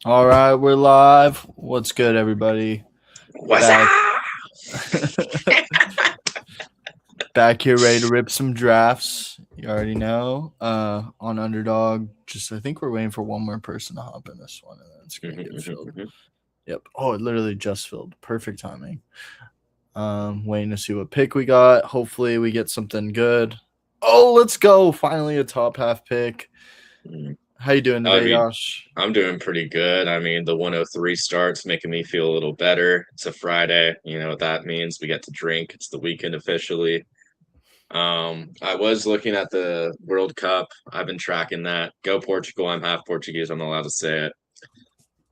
All right, we're live. What's good, everybody? What's Back, up? back here, ready to rip some drafts. You already know. On Underdog. I think we're waiting for one more person to hop in this one, and then it's gonna get filled. Yep. Oh, it literally just filled. Perfect timing. Waiting to see what pick we got. Hopefully, we get something good. Oh, let's go! Finally, a top half pick. How you doing I today, mean, Josh? I'm doing pretty good. I mean, the 103 start's making me feel a little better. It's a Friday. You know what that means. We get to drink. It's the weekend officially. I was looking at the World Cup. I've been tracking that. Go Portugal. I'm half Portuguese. I'm not allowed to say it.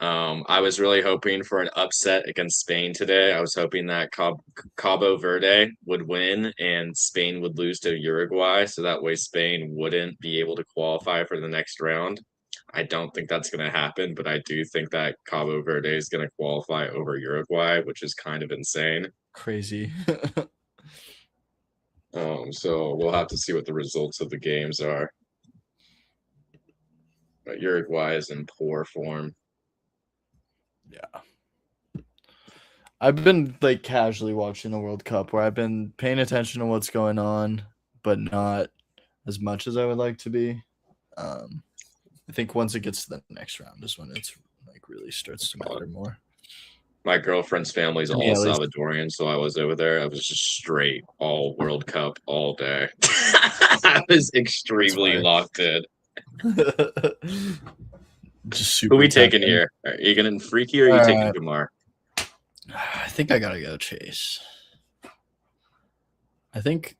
I was really hoping for an upset against Spain today. I was hoping that Cabo Verde would win and Spain would lose to Uruguay, so that way Spain wouldn't be able to qualify for the next round. I don't think that's going to happen, but I do think that Cabo Verde is going to qualify over Uruguay, which is kind of insane. Crazy. So we'll have to see what the results of the games are. But Uruguay is in poor form. Yeah. I've been like casually watching the World Cup where I've been paying attention to what's going on, but not as much as I would like to be. I think once it gets to the next round is when it's like really starts to matter more. My girlfriend's family's all Yeah, at least. Salvadorian, so I was over there. I was just straight all World Cup all day. I was That's extremely fire. locked in. Just Who super we taking tapping. here? Are you getting freaky or are All you taking right. Jamar? I think I gotta go Chase. I think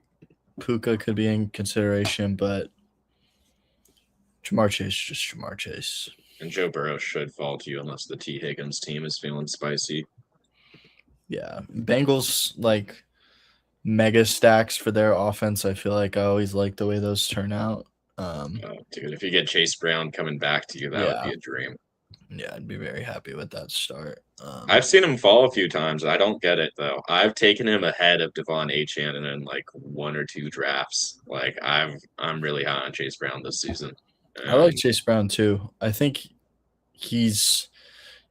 Puka could be in consideration, but Jamar Chase, just Jamar Chase. And Joe Burrow should fall to you unless the T. Higgins team is feeling spicy. Yeah. Bengals like mega stacks for their offense. I feel like I always like the way those turn out. Dude, if you get Chase Brown coming back to you, that would Yeah, be a dream. yeah, I'd be very happy with that start. I've seen him fall a few times. I don't get it though. I've taken him ahead of Devon Achane in like one or two drafts. Like I'm really high on Chase Brown this season. I like And Chase Brown too. I think he's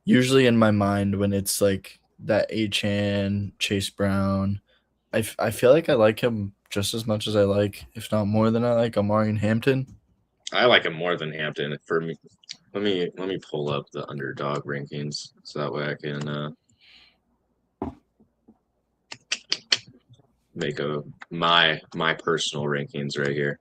usually in my mind when it's like that Chan Chase Brown. I feel like I like him just as much as I like, if not more than I like Amari and Hampton. I like him more than Hampton. For me, let me pull up the underdog rankings so that way I can make a my personal rankings right here.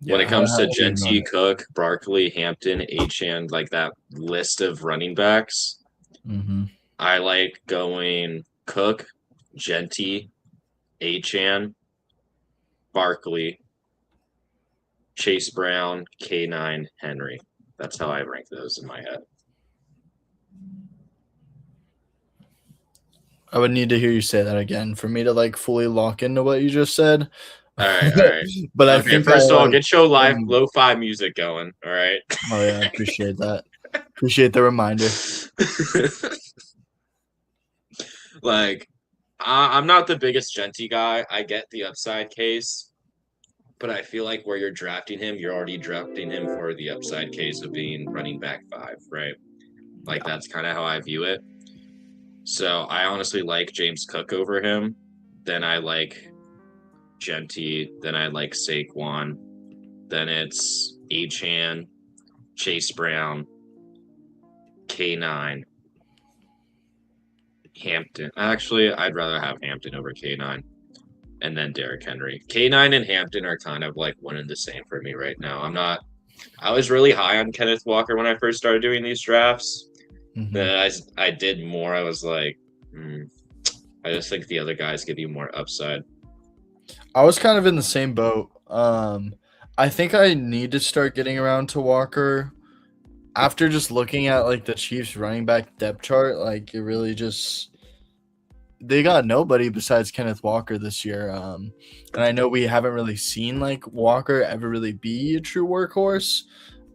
When Yeah, it comes how to are you Genty, going? Cook, Barkley, Hampton, Achane, like that list of running backs, Mm-hmm. I like going Cook, Genty, Achane, Barkley, Chase Brown, K9, Henry. That's how I rank those in my head. I would need to hear you say that again for me to like fully lock into what you just said. All right, all right. But I Okay, think I first of all, like. get your live Um, lo-fi music going. All right. oh yeah, I appreciate that. Appreciate the reminder. Like, I'm not the biggest Genty guy. I get the upside case, but I feel like where you're drafting him, you're already drafting him for the upside case of being running back 5, right? Like, Yeah. that's kind of how I view it. So I honestly like James Cook over him. Then I like Genty. Then I like Saquon. Then it's Achan, Chase Brown, K9, Hampton. Actually, I'd rather have Hampton over K9 and then Derrick Henry. K9 and Hampton are kind of like one and the same for me right now. I was really high on Kenneth Walker when I first started doing these drafts. Mm-hmm. Then I did more. I was like, I just think the other guys give you more upside. I was kind of in the same boat. I think I need to start getting around to Walker after just looking at like the Chiefs running back depth chart. Like it really just they got nobody besides Kenneth Walker this year. And I know we haven't really seen like Walker ever really be a true workhorse,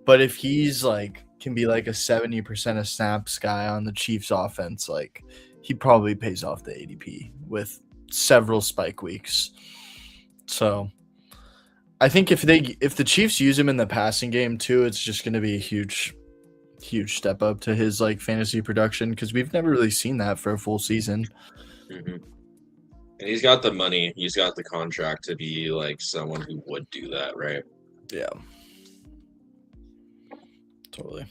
but if he's like can be like a 70% of snaps guy on the Chiefs offense, like he probably pays off the ADP with several spike weeks. So I think if the Chiefs use him in the passing game too, it's just going to be a huge huge step up to his like fantasy production because we've never really seen that for a full season. Mm-hmm. And he's got the money. He's got the contract to be like someone who would do that, right? Yeah. Totally.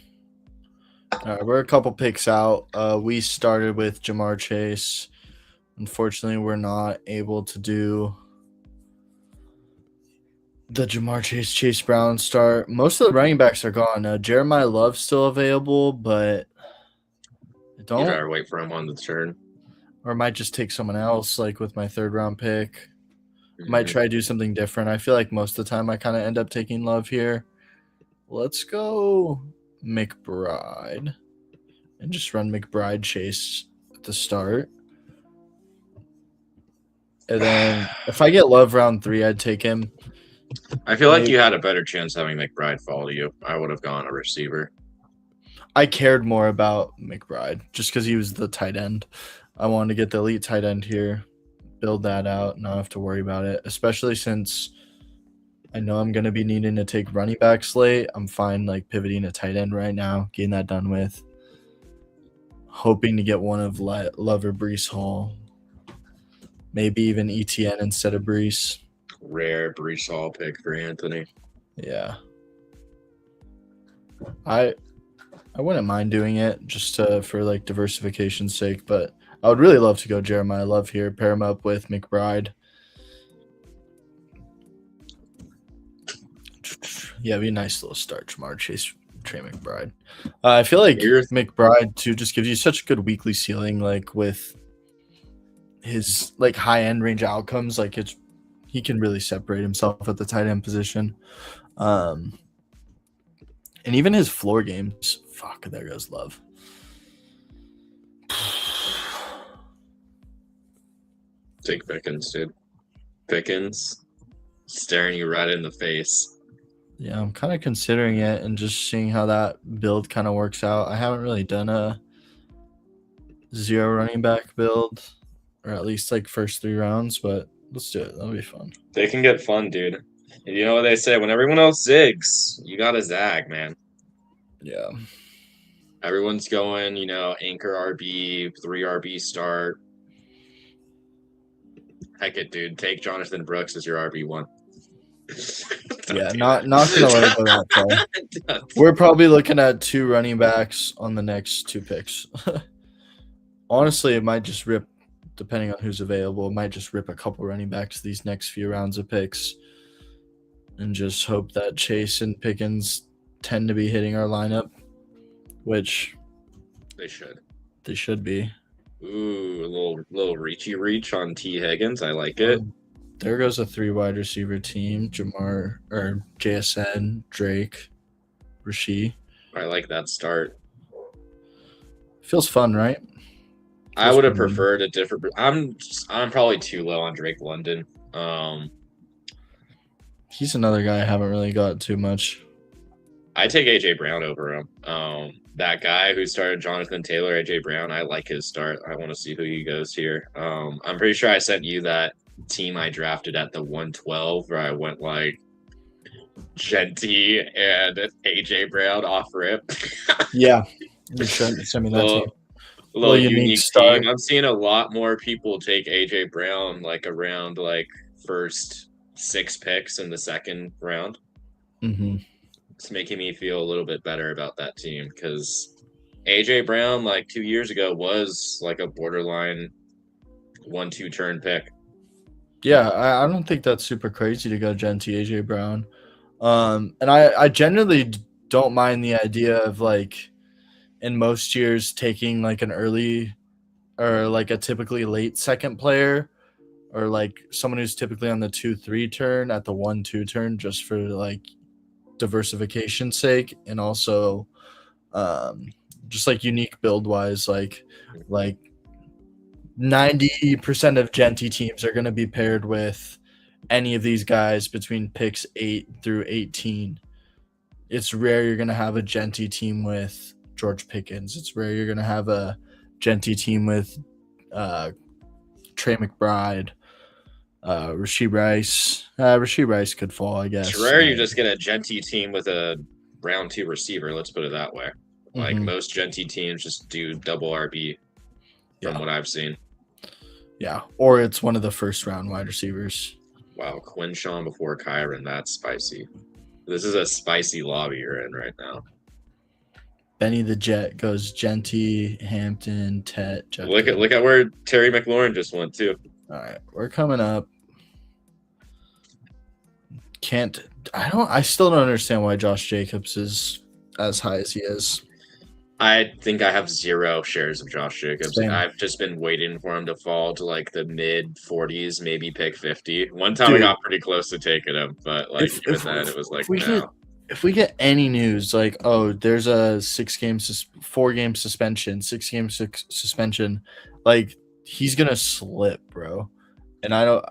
All right, we're a couple picks out. We started with Jamar Chase. Unfortunately, we're not able to do the Jamar Chase Brown start. Most of the running backs are gone. Jeremiah Love's still available, but You'd don't, rather wait for him on the turn. or I might just take someone else, like with my third round pick. Mm-hmm. Might try to do something different. I feel like most of the time I kind of end up taking Love here. Let's go McBride and just run McBride Chase at the start. And then if I get Love round 3, I'd take him. I feel like you had a better chance having McBride follow you. I would have gone a receiver. I cared more about McBride just because he was the tight end. I wanted to get the elite tight end here, build that out, not have to worry about it, especially since I know I'm going to be needing to take running backs late. I'm fine like pivoting a tight end right now, getting that done with. Hoping to get one of Love or Breece Hall. Maybe even ETN instead of Breece. Rare Breece Hall pick for Anthony. Yeah. I wouldn't mind doing it just for like diversification's sake, but I would really love to go Jeremiah Love here, pair him up with McBride. Yeah, it'd be a nice little start, Jamar Chase, Trey McBride. I feel like McBride too just gives you such a good weekly ceiling, like with his like high end range outcomes. Like he can really separate himself at the tight end position. And even his floor games. Fuck, there goes Love. Take Pickens, dude. Pickens staring you right in the face. Yeah, I'm kind of considering it and just seeing how that build kind of works out. I haven't really done a 0 running back build, or at least like first 3 rounds, but let's do it. That'll be fun. They can get fun, dude. You know what they say? When everyone else zigs, you gotta zag, man. Yeah. Everyone's going, anchor RB, 3 RB start. Heck it, dude. Take Jonathan Brooks as your RB1. Yeah, not gonna let it go that far. We're probably looking at 2 running backs on the next 2 picks. Honestly, it might just rip, depending on who's available, it might just rip a couple running backs these next few rounds of picks and just hope that Chase and Pickens tend to be hitting our lineup, which they should. They should be. Ooh, a little reachy reach on T. Higgins. I like it. There goes a 3 wide receiver team. Jamar or JSN, Drake, Rasheed. I like that start. Feels fun, right? I would have preferred a different. I'm probably too low on Drake London. He's another guy I haven't really got too much. I take AJ Brown over him. That guy who started Jonathan Taylor, AJ Brown. I like his start. I want to see who he goes here. I'm pretty sure I sent you that team I drafted at the 112 where I went like Genty and AJ Brown off rip. Yeah, you should send me that team. A little unique team. I'm seeing a lot more people take AJ Brown like around like first 6 picks in the second round. Mm-hmm. It's making me feel a little bit better about that team because AJ Brown like 2 years ago was like a borderline 1-2 turn pick. Yeah, I don't think that's super crazy to go Genty AJ Brown. And I generally don't mind the idea of like in most years taking like an early or like a typically late second player or like someone who's typically on the 2-3 turn at the 1-2 turn just for like diversification's sake and also just like unique build wise like 90% of Genty teams are going to be paired with any of these guys between picks 8 through 18. It's rare you're going to have a Genty team with George Pickens. It's rare you're going to have a Genty team with Trey McBride, Rasheed Rice. Rasheed Rice could fall, I guess. It's rare you just get a Genty team with a round 2 receiver. Let's put it that way. Like Hmm. most Genty teams just do double RB from Yeah. what I've seen. Yeah. Or it's one of the first round wide receivers. Wow, Quinshawn before Kyron, that's spicy. This is a spicy lobby you're in right now. Benny the Jet goes Genty, Hampton, Tet, Look Judkins. at where Terry McLaurin just went too. All right, we're coming up. I still don't understand why Josh Jacobs is as high as he is. I think I have 0 shares of Josh Jacobs. Same. I've just been waiting for him to fall to like the mid 40s, maybe pick 50. One time I Dude, got pretty close to taking him, but like even then it was like no. If we get any news like, oh, there's a 4-game suspension, 6-game suspension, like he's gonna slip, bro. And I don't.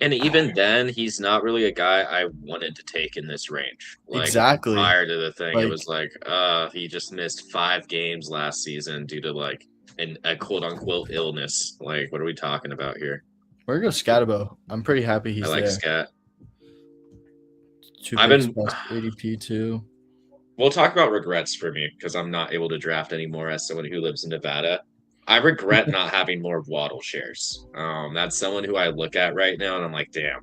And even then, he's not really a guy I wanted to take in this range. Like Exactly. prior to the thing, it Like- was like, he just missed 5 games last season due to like a quote unquote illness. Like, what are we talking about here? Where goes Scatabo? I'm pretty happy he's I like there. Scat. 2 I've picks been- plus ADP too. We'll talk about regrets for me because I'm not able to draft anymore as someone who lives in Nevada. I regret not having more Waddle shares. That's someone who I look at right now and I'm like, damn.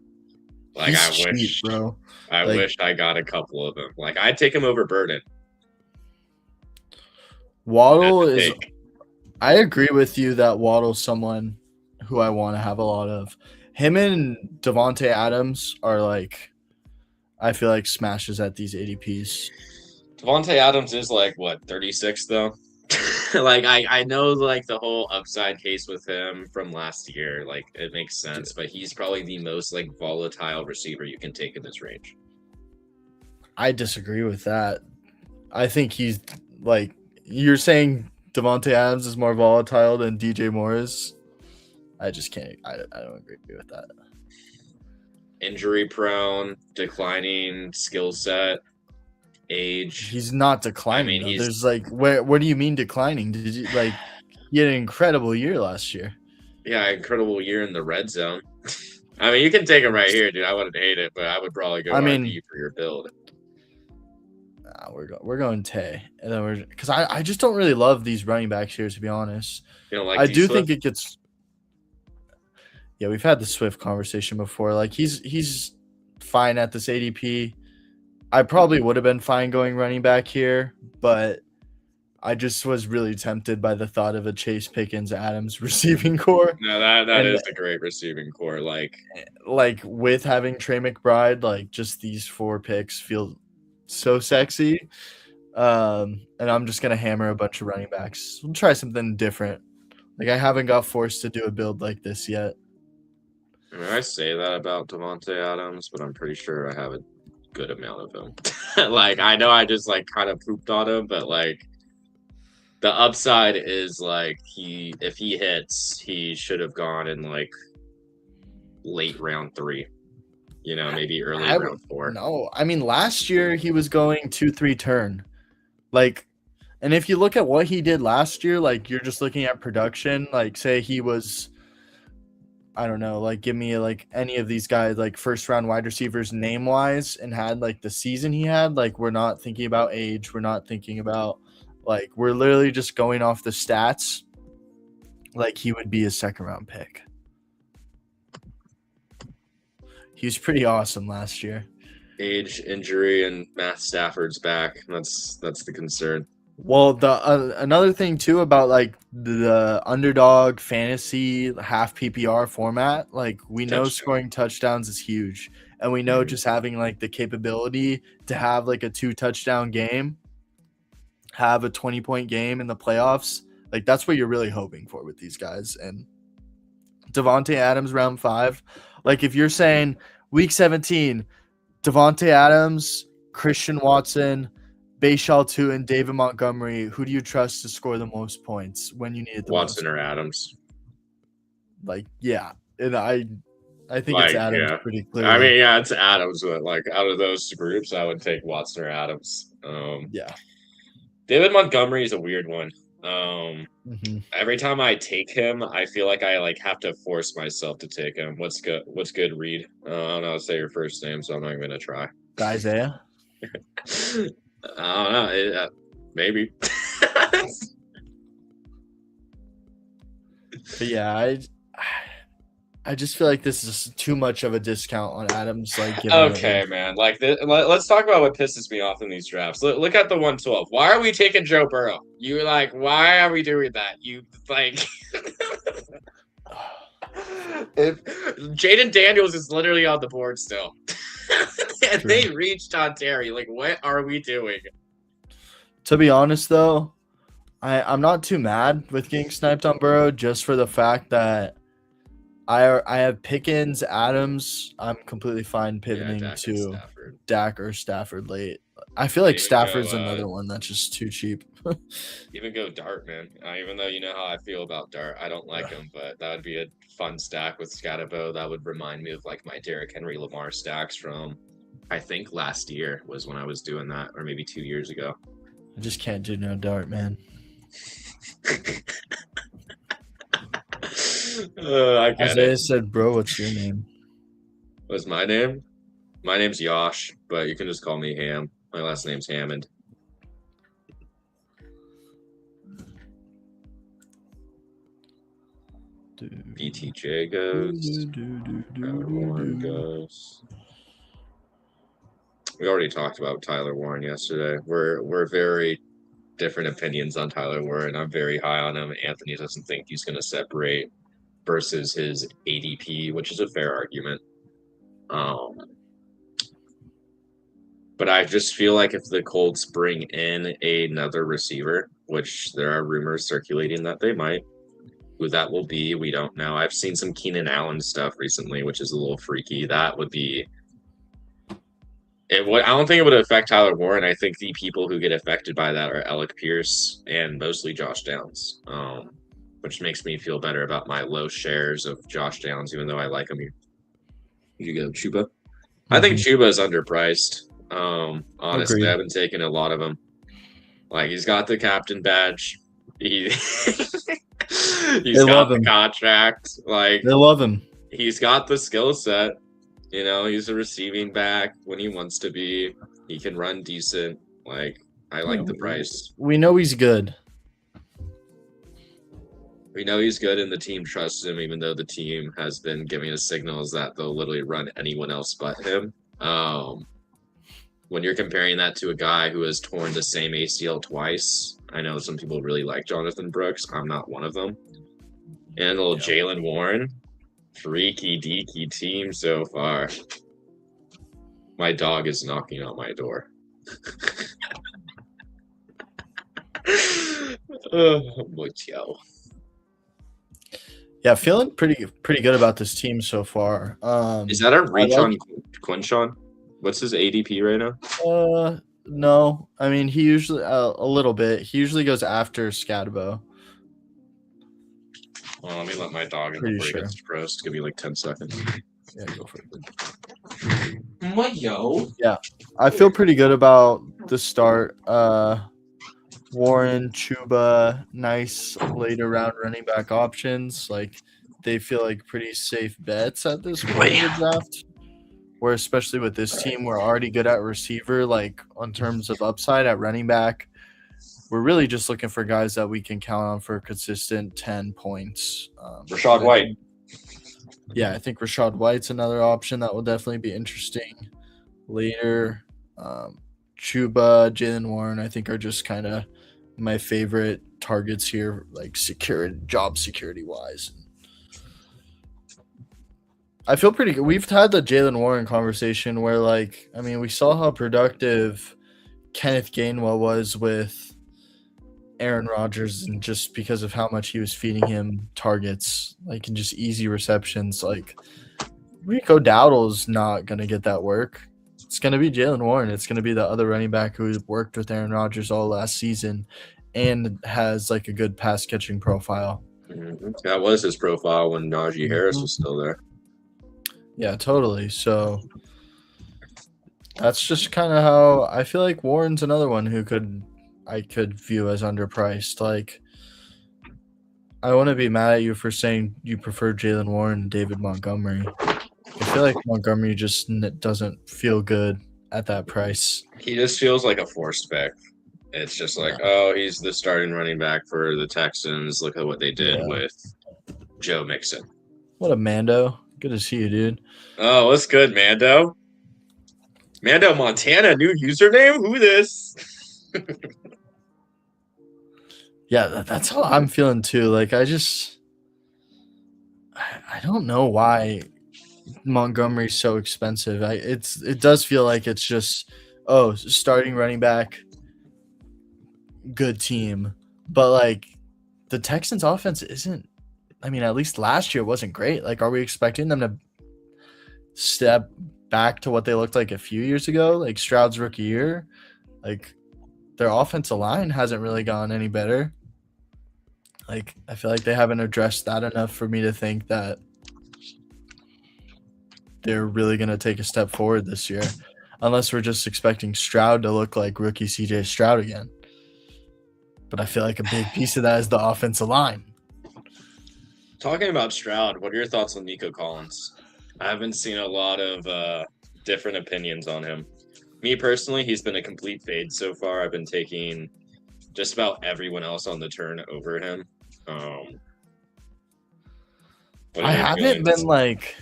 Like He's I cheap, wish, bro. I Like- wish I got a couple of them. Like I'd take him over Burden. Waddle That's a is. take. I agree with you that Waddle's someone who I want to have a lot of. Him and Devonte Adams are like, I feel like smashes at these ADPs. Devontae Adams is like what 36 though. Like I know like the whole upside case with him from last year, like it makes sense, but he's probably the most like volatile receiver you can take in this range. I disagree with that. I think he's like, you're saying Devonte Adams is more volatile than DJ Moore is. I just can't. I don't agree with that. Injury prone, declining skill set, age. He's not declining. I mean, though. he's- There's like, what do you mean declining? Did you like? He had an incredible year last year. Yeah, incredible year in the red zone. I mean, you can take him right here, dude. I wouldn't hate it, but I would probably go RB for your build. Nah, we're going Tay, and then because I just don't really love these running backs here, to be honest. You know, like I do D-Swift? think it gets. Yeah, we've had the Swift conversation before. Like he's fine at this ADP. I probably would have been fine going running back here, but I just was really tempted by the thought of a Chase Pickens Adams receiving core. No, that And- is a great receiving core. Like with having Trey McBride, like just these 4 picks feel so sexy. And I'm just gonna hammer a bunch of running backs. We'll try something different. Like I haven't got forced to do a build like this yet. I mean, I say that about Devontae Adams, but I'm pretty sure I have a good amount of him. Like, I know I just like kind of pooped on him, but like the upside is like if he hits, he should have gone in like late round 3. You know, maybe early round 4. No, I mean last year he was going 2-3 turn. Like, and if you look at what he did last year, like you're just looking at production, like say he was, I don't know, like give me like any of these guys, like first round wide receivers name wise, and had like the season he had, like we're not thinking about age, we're not thinking about like, we're literally just going off the stats. Like he would be a 2nd round pick. He was pretty awesome last year. Age, injury, and Matt Stafford's back. That's the concern. Well, the another thing too about like the Underdog Fantasy half PPR format, like we know Touchdown. scoring touchdowns is huge, and we know just having like the capability to have like a 2 touchdown game, have a 20-point game in the playoffs, like that's what you're really hoping for with these guys. And Devonte Adams round 5, like if you're saying week 17, Devonte Adams, Christian Watson, Bayshaw 2, and David Montgomery, who do you trust to score the most points when you need it the Watson most? or Adams. Like, yeah. And I think Like, it's Adams yeah. pretty clearly. I mean, yeah, it's Adams, but like out of those groups, I would take Watson or Adams. Yeah. David Montgomery is a weird one. Mhm. Every time I take him, I feel like I like have to force myself to take him. What's good? What's good, Reed? I don't know how to say your first name, so I'm not even gonna try. Isaiah? I don't know. Maybe. But yeah, I just feel like this is too much of a discount on Adams, like giving away. Okay, man. Like, let's talk about what pisses me off in these drafts. Look at the 112. Why are we taking Joe Burrow? You like, why are we doing that? You like, if Jaden Daniels is literally on the board still, and True. they reached on Terry. Like, what are we doing? To be honest, though, I'm not too mad with getting sniped on Burrow just for the fact that I have Pickens, Adams. I'm completely fine Yeah, pivoting Dak and to Stafford. Dak or Stafford late. I feel like Even go, Stafford's another one that's just too cheap. even go Dart, man. Even though you know how I feel about Dart, I don't like him, but that would be a fun stack with Scatterbo. That would remind me of like my Derrick Henry Lamar stacks from, I think last year was when I was doing that, or maybe 2 years ago. I just can't do no dart, man. I get Isaiah it. said, "Bro, what's your name?" What's my name? My name's Yosh, but you can just call me Ham. My last name's Hammond. BTJ goes. Tyler Warren goes. We already talked about Tyler Warren yesterday. We're very different opinions on Tyler Warren. I'm very high on him. Anthony doesn't think he's going to separate versus his ADP, which is a fair argument. But I just feel like if the Colts bring in another receiver, which there are rumors circulating that they might, who that will be, we don't know. I've seen some Keenan Allen stuff recently, which is a little freaky. That would be it. I don't think it would affect Tyler Warren. I think the people who get affected by that are Alec Pierce and mostly Josh Downs, which makes me feel better about my low shares of Josh Downs, even though I like him. You go Chuba. I think Chuba is underpriced. Honestly, Agreed. I've been taking a lot of him. Like he's got the captain badge. He's got the contract. Like They love him. He's got the skill set. You know, he's a receiving back when he wants to be. He can run decent. Like I like the price. We know he's good. We know he's good, and the team trusts him, even though the team has been giving us signals that they'll literally run anyone else but him. When you're comparing that to a guy who has torn the same ACL twice, I know some people really like Jonathan Brooks. I'm not one of them. And a little Jalen Warren, freaky deaky team so far. My dog is knocking on my door. Mucho. Yeah, feeling pretty good about this team so far. Is that a reach on Quinshawn? What's his ADP right now? No. I mean, he usually a little bit. He usually goes after Scatterbo. Well, let me let my dog in before he gets depressed. Give me like 10 seconds. Yeah, go for it. Yo. Yeah, I feel pretty good about the start. Warren, Chuba, nice later round running back options. Like they feel like pretty safe bets at this point in the draft. Where especially with this team, we're already good at receiver. Like on terms of upside at running back, we're really just looking for guys that we can count on for consistent 10 points. Rachaad White. Yeah, I think Rachaad White's another option that will definitely be interesting later. Chuba, Jalen Warren, I think are just kind of my favorite targets here, like job security wise. I feel pretty good. We've had the Jalen Warren conversation where, like, I mean, we saw how productive Kenneth Gainwell was with Aaron Rodgers, and just because of how much he was feeding him targets, like, and just easy receptions. Like, Rico Dowdle's not going to get that work. It's going to be Jalen Warren. It's going to be the other running back who worked with Aaron Rodgers all last season and has, like, a good pass-catching profile. Mm-hmm. That was his profile when Najee Harris was still there. Yeah, totally. So that's just kind of how I feel like Warren's another one who I could view as underpriced. Like, I want to be mad at you for saying you prefer Jalen Warren and David Montgomery. I feel like Montgomery just doesn't feel good at that price. He just feels like a forced pick. It's just like, Yeah. oh, he's the starting running back for the Texans. Look at what they did Yeah. with Joe Mixon. What a Mando. Good to see you, dude. Oh, what's good, Mando? Mando Montana, new username? Who this? Yeah, that's how I'm feeling too. Like I don't know why Montgomery's so expensive. It does feel like it's just starting running back, good team. But like the Texans offense isn't, I mean, at least last year wasn't great. Like, are we expecting them to step back to what they looked like a few years ago? Like Stroud's rookie year? Like their offensive line hasn't really gone any better. Like I feel like they haven't addressed that enough for me to think that they're really going to take a step forward this year, unless we're just expecting Stroud to look like rookie CJ Stroud again. But I feel like a big piece of that is the offensive line. Talking about Stroud, what are your thoughts on Nico Collins? I haven't seen a lot of different opinions on him. Me personally, he's been a complete fade so far. I've been taking just about everyone else on the turn over him. I haven't been like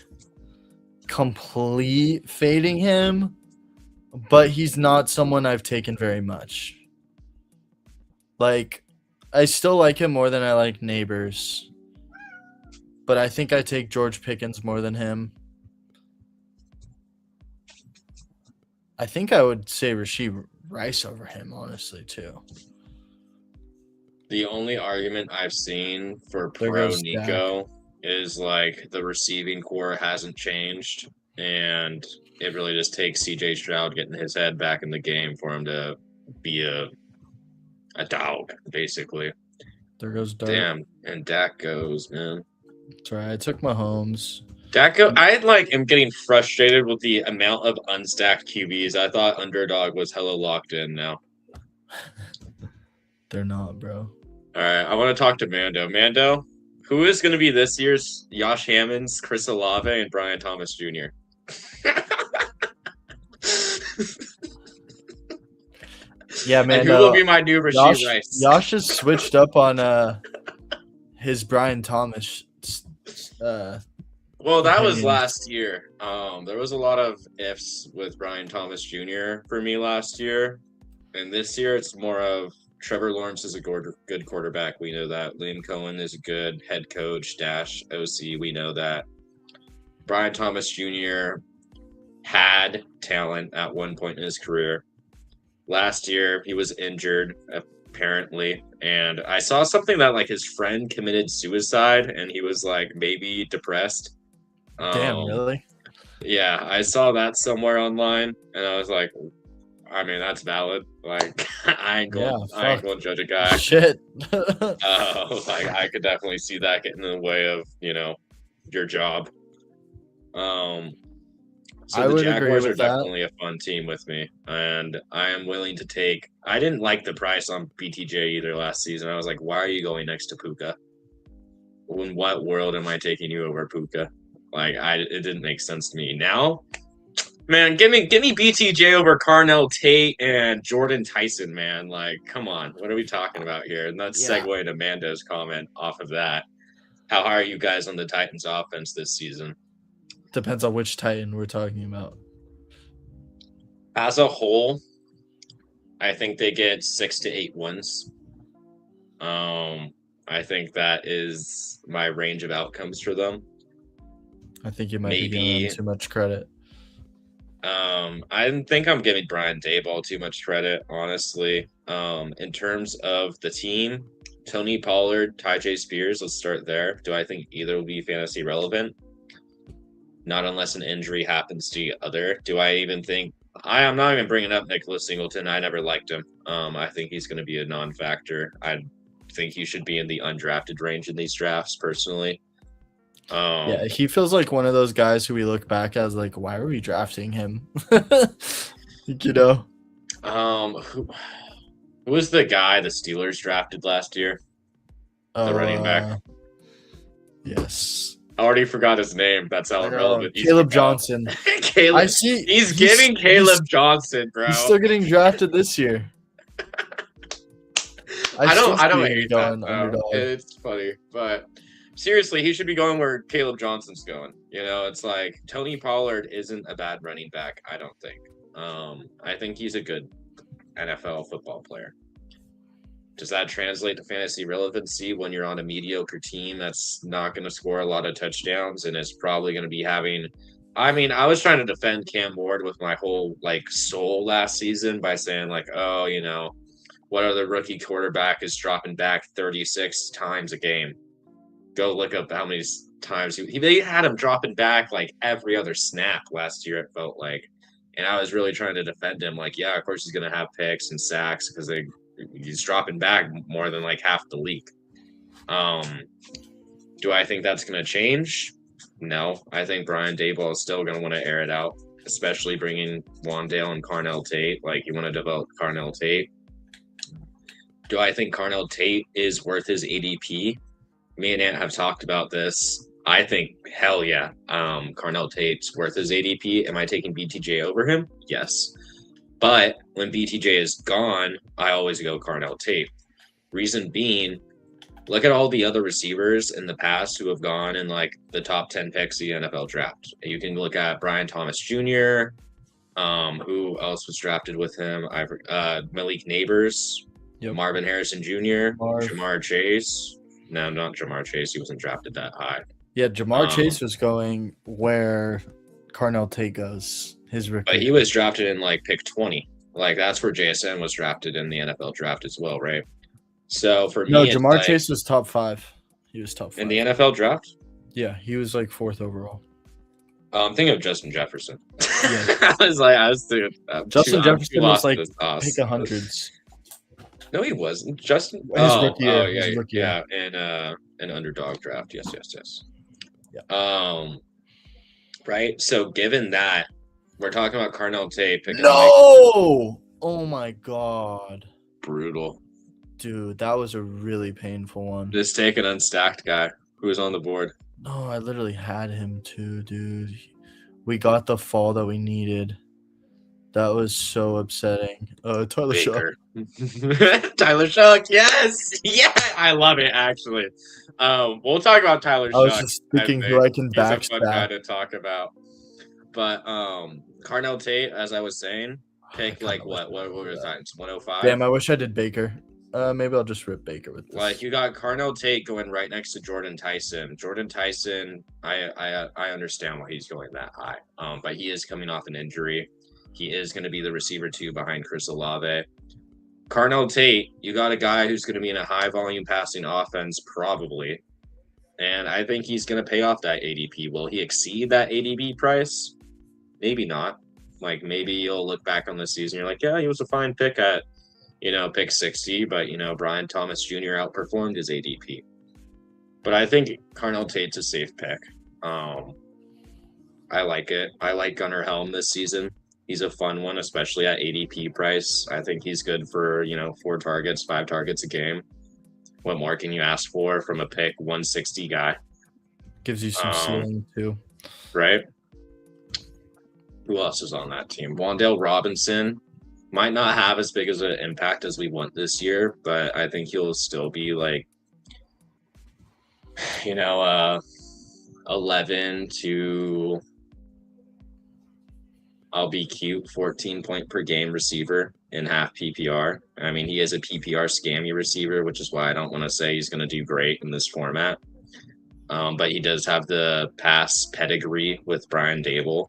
complete fading him, but he's not someone I've taken very much. Like, I still like him more than I like Neighbors, but I think I take George Pickens more than him. I think I would say Rashid Rice over him, honestly, too. The only argument I've seen for There pro goes Nico is like the receiving core hasn't changed, and it really just takes CJ Stroud getting his head back in the game for him to be a dog, basically. There goes Dart. Damn, and Dak goes, man. That's right. I took Mahomes. I am getting frustrated with the amount of unstacked QBs. I thought Underdog was hella locked in now. They're not, bro. All right, I want to talk to Mando. Mando, who is going to be this year's Josh Hammonds, Chris Olave, and Brian Thomas Jr.? Yeah, man. And who will be my new Rashid Rice? Josh has switched up on his Brian Thomas. Well, that was last year. There was a lot of ifs with Brian Thomas Jr. for me last year, and this year it's more of Trevor Lawrence is a good quarterback. We know that. Liam Cohen is a good head coach / OC. We know that. Brian Thomas Jr. had talent at one point in his career. Last year, he was injured, apparently. And I saw something that, like, his friend committed suicide, and he was, like, maybe depressed. Damn, really? Yeah, I saw that somewhere online, and I was like, I mean, that's valid. Like, I ain't going to judge a guy. Shit. Like, I could definitely see that getting in the way of, your job. So the Jaguars are definitely a fun team with me, and I am willing to take. I didn't like the price on BTJ either last season. I was like, why are you going next to Puka? In what world am I taking you over Puka? Like, it didn't make sense to me. Now, man, give me BTJ over Carnell Tate and Jordan Tyson, man. Like, come on, what are we talking about here? And let's segue into Mando's comment off of that. How high are you guys on the Titans offense this season? Depends on which Titan we're talking about. As a whole, I think they get 6 to 8 wins. I think that is my range of outcomes for them. I think you might be giving them too much credit. I think I'm giving Brian Daboll too much credit, honestly. In terms of the team, Tony Pollard, Tyjae Spears, let's start there. Do I think either will be fantasy relevant? Not unless an injury happens to the other. Do I even think I'm not even bringing up Nicholas Singleton. I never liked him. I think he's going to be a non-factor. I think he should be in the undrafted range in these drafts, personally. Yeah, he feels like one of those guys who we look back as like, why are we drafting him? Who was the guy the Steelers drafted last year? The running back. Yes. I already forgot his name. That's how I know, irrelevant he's Caleb become. Johnson. I Caleb. see. He's giving Caleb Johnson, He's bro. still getting drafted this year. I still I don't see him hate that going though. underdog. It's funny, but seriously, he should be going where Caleb Johnson's going. You know, it's like Tony Pollard isn't a bad running back. I don't think. I think he's a good NFL football player. Does that translate to fantasy relevancy when you're on a mediocre team that's not going to score a lot of touchdowns and is probably going to be having? I mean, I was trying to defend Cam Ward with my whole like soul last season by saying like, oh, you know, what other rookie quarterback is dropping back 36 times a game? Go look up how many times they had him dropping back like every other snap last year. It felt like, and I was really trying to defend him. Like, yeah, of course he's going to have picks and sacks because he's dropping back more than like half the league. Do I think that's going to change? No, I think Brian Daboll is still going to want to air it out, especially bringing Wandale and Carnell Tate. Like, you want to develop Carnell Tate. Do I think Carnell Tate is worth his ADP? Me and Ant have talked about this. I think, hell yeah, Carnell Tate's worth his ADP. Am I taking BTJ over him? Yes. But when BTJ is gone, I always go Carnell Tate. Reason being, look at all the other receivers in the past who have gone in like the top 10 picks of the NFL draft. You can look at Brian Thomas Jr., who else was drafted with him? Malik Neighbors, Marvin Harrison Jr., Jamar Chase. No, not Jamar Chase. He wasn't drafted that high. Yeah, Jamar Chase was going where Carnell Tate goes. His rookie. But he was drafted in like pick 20. Like that's where JSN was drafted in the NFL draft as well, right? So for me, no, Jamar Chase was top 5. He was top 5 in the NFL draft. Yeah, he was like 4th overall. I'm thinking of Justin Jefferson. Yeah. I was thinking Justin Jefferson was like pick 100s. No, he wasn't. Justin. Yeah, and an underdog draft. Yes. Yeah. Right. So given that, we're talking about Carnell Tate picking. No! Oh my god. Brutal. Dude, that was a really painful one. Just take an unstacked guy who was on the board. No, I literally had him too, dude. We got the fall that we needed. That was so upsetting. Tyler Shuck. Tyler Shuck, yes. Yeah, I love it, actually. We'll talk about Tyler Shuck. I was just thinking who I can backstack. He's a fun guy to talk about. But Carnell Tate, as I was saying, pick like what were the times? 105? Damn, I wish I did Baker. Maybe I'll just rip Baker with this. Like you got Carnell Tate going right next to Jordan Tyson. Jordan Tyson, I understand why he's going that high. But he is coming off an injury. He is going to be the receiver 2 behind Chris Olave. Carnell Tate, you got a guy who's going to be in a high volume passing offense probably. And I think he's going to pay off that ADP. Will he exceed that ADP price? Maybe not. Like maybe you'll look back on the season. You're like, yeah, he was a fine pick at, pick 60, but Brian Thomas Jr. outperformed his ADP. But I think Carnell Tate's a safe pick. I like it. I like Gunnar Helm this season. He's a fun one, especially at ADP price. I think he's good for, 4 targets, 5 targets a game. What more can you ask for from a pick 160 guy? Gives you some ceiling too. Right? Who else is on that team? Wandale Robinson might not have as big as an impact as we want this year, but I think he'll still be like, 11 to, I'll be cute, 14 point per game receiver in half PPR. I mean, he is a PPR scammy receiver, which is why I don't want to say he's going to do great in this format. But he does have the pass pedigree with Brian Daboll.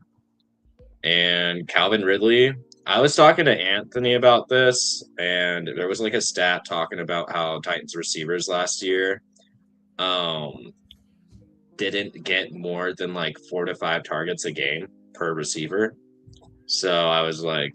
And Calvin Ridley, I was talking to Anthony about this, and there was like a stat talking about how Titans receivers last year didn't get more than like 4 to 5 targets a game per receiver. So I was like,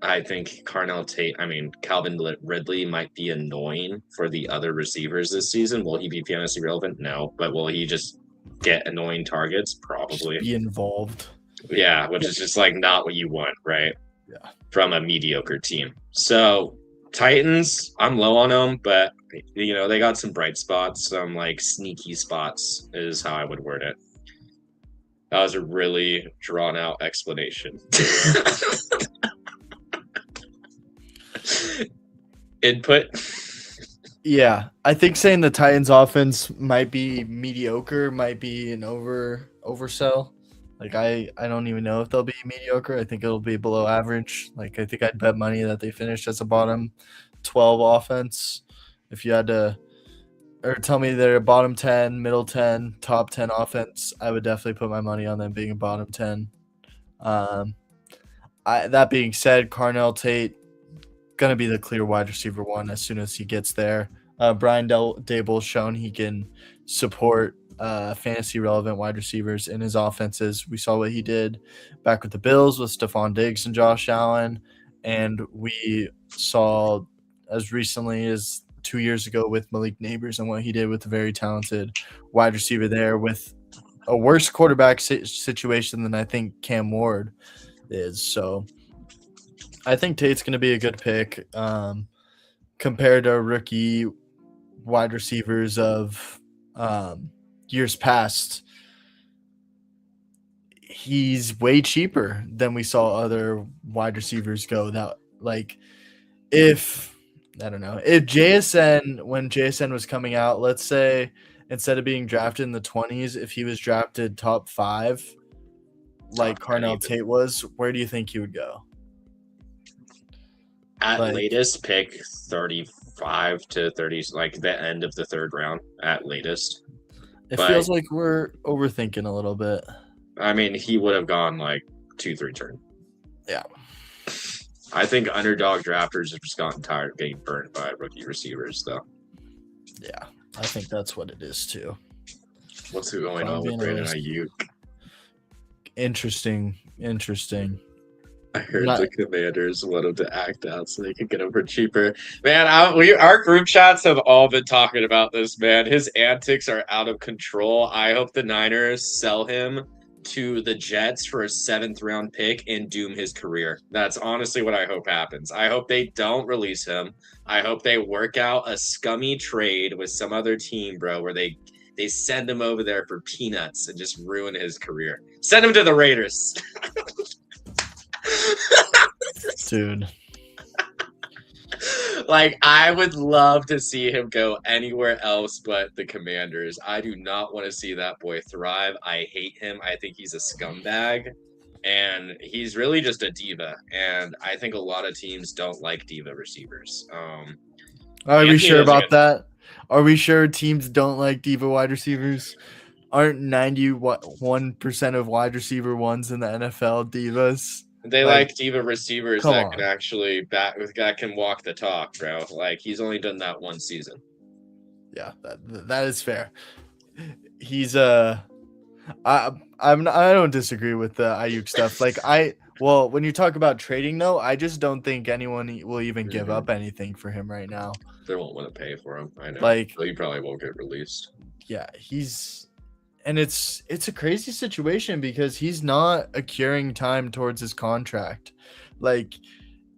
I think Calvin Ridley might be annoying for the other receivers this season. Will he be fantasy relevant? No. But will he just get annoying targets? Probably. Be involved. Yeah, which is just like not what you want, right? Yeah. From a mediocre team. So Titans, I'm low on them, but they got some bright spots, some like sneaky spots is how I would word it. That was a really drawn out explanation. Input. Yeah, I think saying the Titans offense might be mediocre might be an oversell. Like I don't even know if they'll be mediocre. I think it'll be below average. Like I think I'd bet money that they finish as a bottom 12 offense. If you had to or tell me they're a bottom 10, middle 10, top 10 offense, I would definitely put my money on them being a bottom 10. Um that being said, Carnell Tate gonna be the clear wide receiver one as soon as he gets there. Brian Dable's shown he can support fantasy relevant wide receivers in his offenses. We saw what he did back with the Bills with Stephon Diggs and Josh Allen, and we saw as recently as 2 years ago with Malik Neighbors and what he did with a very talented wide receiver there with a worse quarterback situation than I think Cam Ward is. So I think Tate's going to be a good pick compared to rookie wide receivers of years past. He's way cheaper than we saw other wide receivers go. That like if I don't know if when JSN was coming out, let's say instead of being drafted in the 20s, if he was drafted top 5, like Carnell Tate was, where do you think he would go? At latest, pick 35 to 30, like the end of the third round at latest. It feels like we're overthinking a little bit. I mean, he would have gone like 2-3 turn. Yeah. I think underdog drafters have just gotten tired of getting burned by rookie receivers, though. Yeah, I think that's what it is too. What's going on with Brandon Ayuk? Interesting. I heard the Commanders want him to act out so they could get him for cheaper. Man, our group chats have all been talking about this, man. His antics are out of control. I hope the Niners sell him to the Jets for a 7th round pick and doom his career. That's honestly what I hope happens. I hope they don't release him. I hope they work out a scummy trade with some other team, bro, where they send him over there for peanuts and just ruin his career. Send him to the Raiders. Dude. Like, I would love to see him go anywhere else but the Commanders. I do not want to see that boy thrive. I hate him. I think he's a scumbag. And he's really just a diva. And I think a lot of teams don't like diva receivers. Are we sure about that? Are we sure teams don't like diva wide receivers? Aren't 91% of wide receiver ones in the NFL divas? They like diva receivers that can actually that can walk the talk, bro. Like, he's only done that one season. Yeah, that is fair. He's I don't disagree with the Ayuk stuff. Like when you talk about trading though, I just don't think anyone will even give up anything for him right now. They won't want to pay for him. I know. Like, so he probably won't get released. Yeah, and it's a crazy situation because he's not accruing time towards his contract. Like,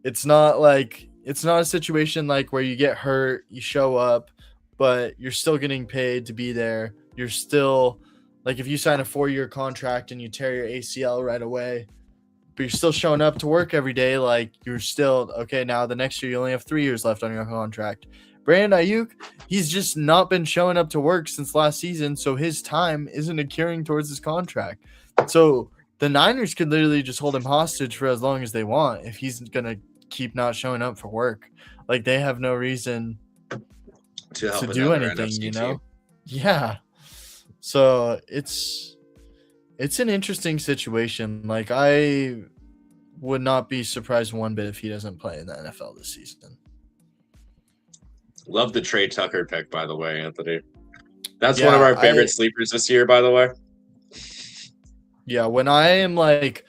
it's not a situation like where you get hurt, you show up, but you're still getting paid to be there. You're still like, if you sign a 4-year contract and you tear your ACL right away, but you're still showing up to work every day, like, you're still okay. Now the next year you only have 3 years left on your contract. Brandon Ayuk, he's just not been showing up to work since last season, so his time isn't accruing towards his contract. So the Niners could literally just hold him hostage for as long as they want if he's going to keep not showing up for work. Like, they have no reason to do anything, you know? Team. Yeah. So it's an interesting situation. Like, I would not be surprised one bit if he doesn't play in the NFL this season. Love the Trey Tucker pick, by the way, Anthony. That's one of our favorite sleepers this year, by the way. Yeah, when I am like,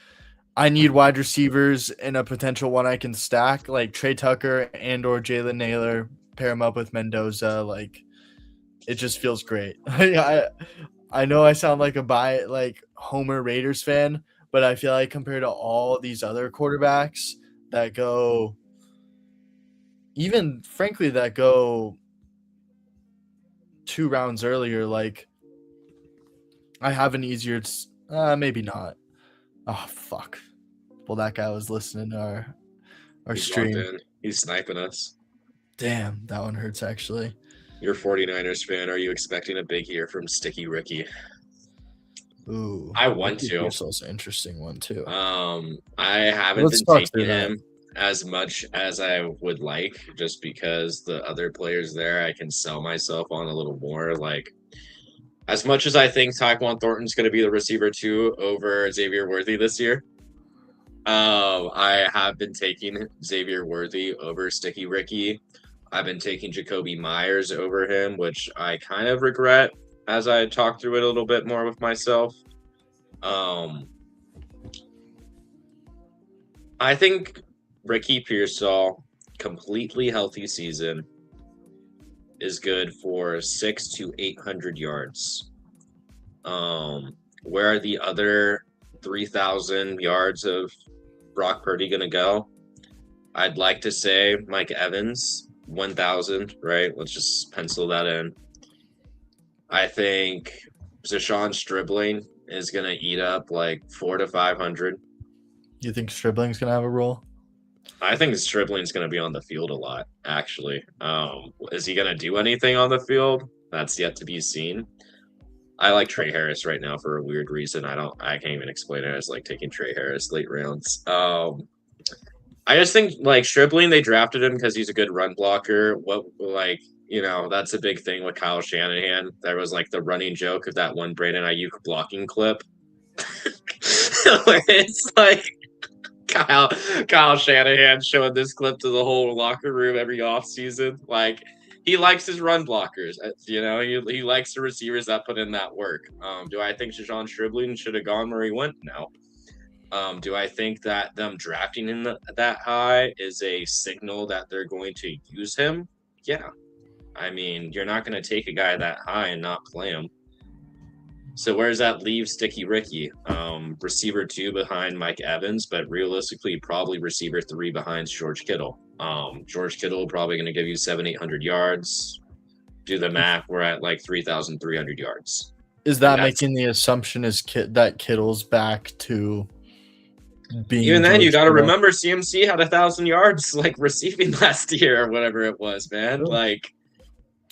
I need wide receivers and a potential one I can stack, like Trey Tucker and or Jalen Naylor, pair him up with Mendoza, like, it just feels great. I know I sound like a Homer Raiders fan, but I feel like compared to all these other quarterbacks that go, even frankly, that go 2 rounds earlier, like, I have an easier Maybe not. Oh fuck. Well, that guy was listening to our He's locked stream. in. He's sniping us. Damn, that one hurts actually. You're a 49ers fan. Are you expecting a big year from Sticky Ricky? Ooh, I want Ricky to. Pearsall's an interesting one too. I haven't Let's been talk taking through that. him as much as I would like, just because the other players there I can sell myself on a little more. Like, as much as I think Tyquan Thornton's going to be the receiver 2 over Xavier Worthy this year, I have been taking Xavier Worthy over Sticky Ricky. I've been taking Jacoby Myers over him, which I kind of regret as I talk through it a little bit more with myself. I think Ricky Pearsall, completely healthy season, is good for 600 to 800 yards. Where are the other 3,000 yards of Brock Purdy going to go? I'd like to say Mike Evans, 1,000, right? Let's just pencil that in. I think Zashawn Stribling is going to eat up like 400 to 500. You think Stribling's gonna have a role? I think Stribling's going to be on the field a lot, actually. Is he going to do anything on the field? That's yet to be seen. I like Trey Harris right now for a weird reason. I can't even explain it. I just like taking Trey Harris late rounds. I just think like Stribling, they drafted him because he's a good run blocker. That's a big thing with Kyle Shanahan. There was like the running joke of that one Brandon Ayuk blocking clip. Where it's like Kyle Shanahan showing this clip to the whole locker room every offseason. Like, he likes his run blockers. He likes the receivers that put in that work. Do I think Jashawn Stribling should have gone where he went? No. Do I think that them drafting him that high is a signal that they're going to use him? Yeah. I mean, you're not going to take a guy that high and not play him. So where does that leave Sticky Ricky? Receiver 2 behind Mike Evans, but realistically, probably receiver 3 behind George Kittle. George Kittle probably going to give you 700-800 yards. Do the math, we're at like 3,300 yards. Is that making the assumption that Kittle's back to being? Even then, you got to remember CMC had 1,000 yards like receiving last year or whatever it was, man. Really? Like,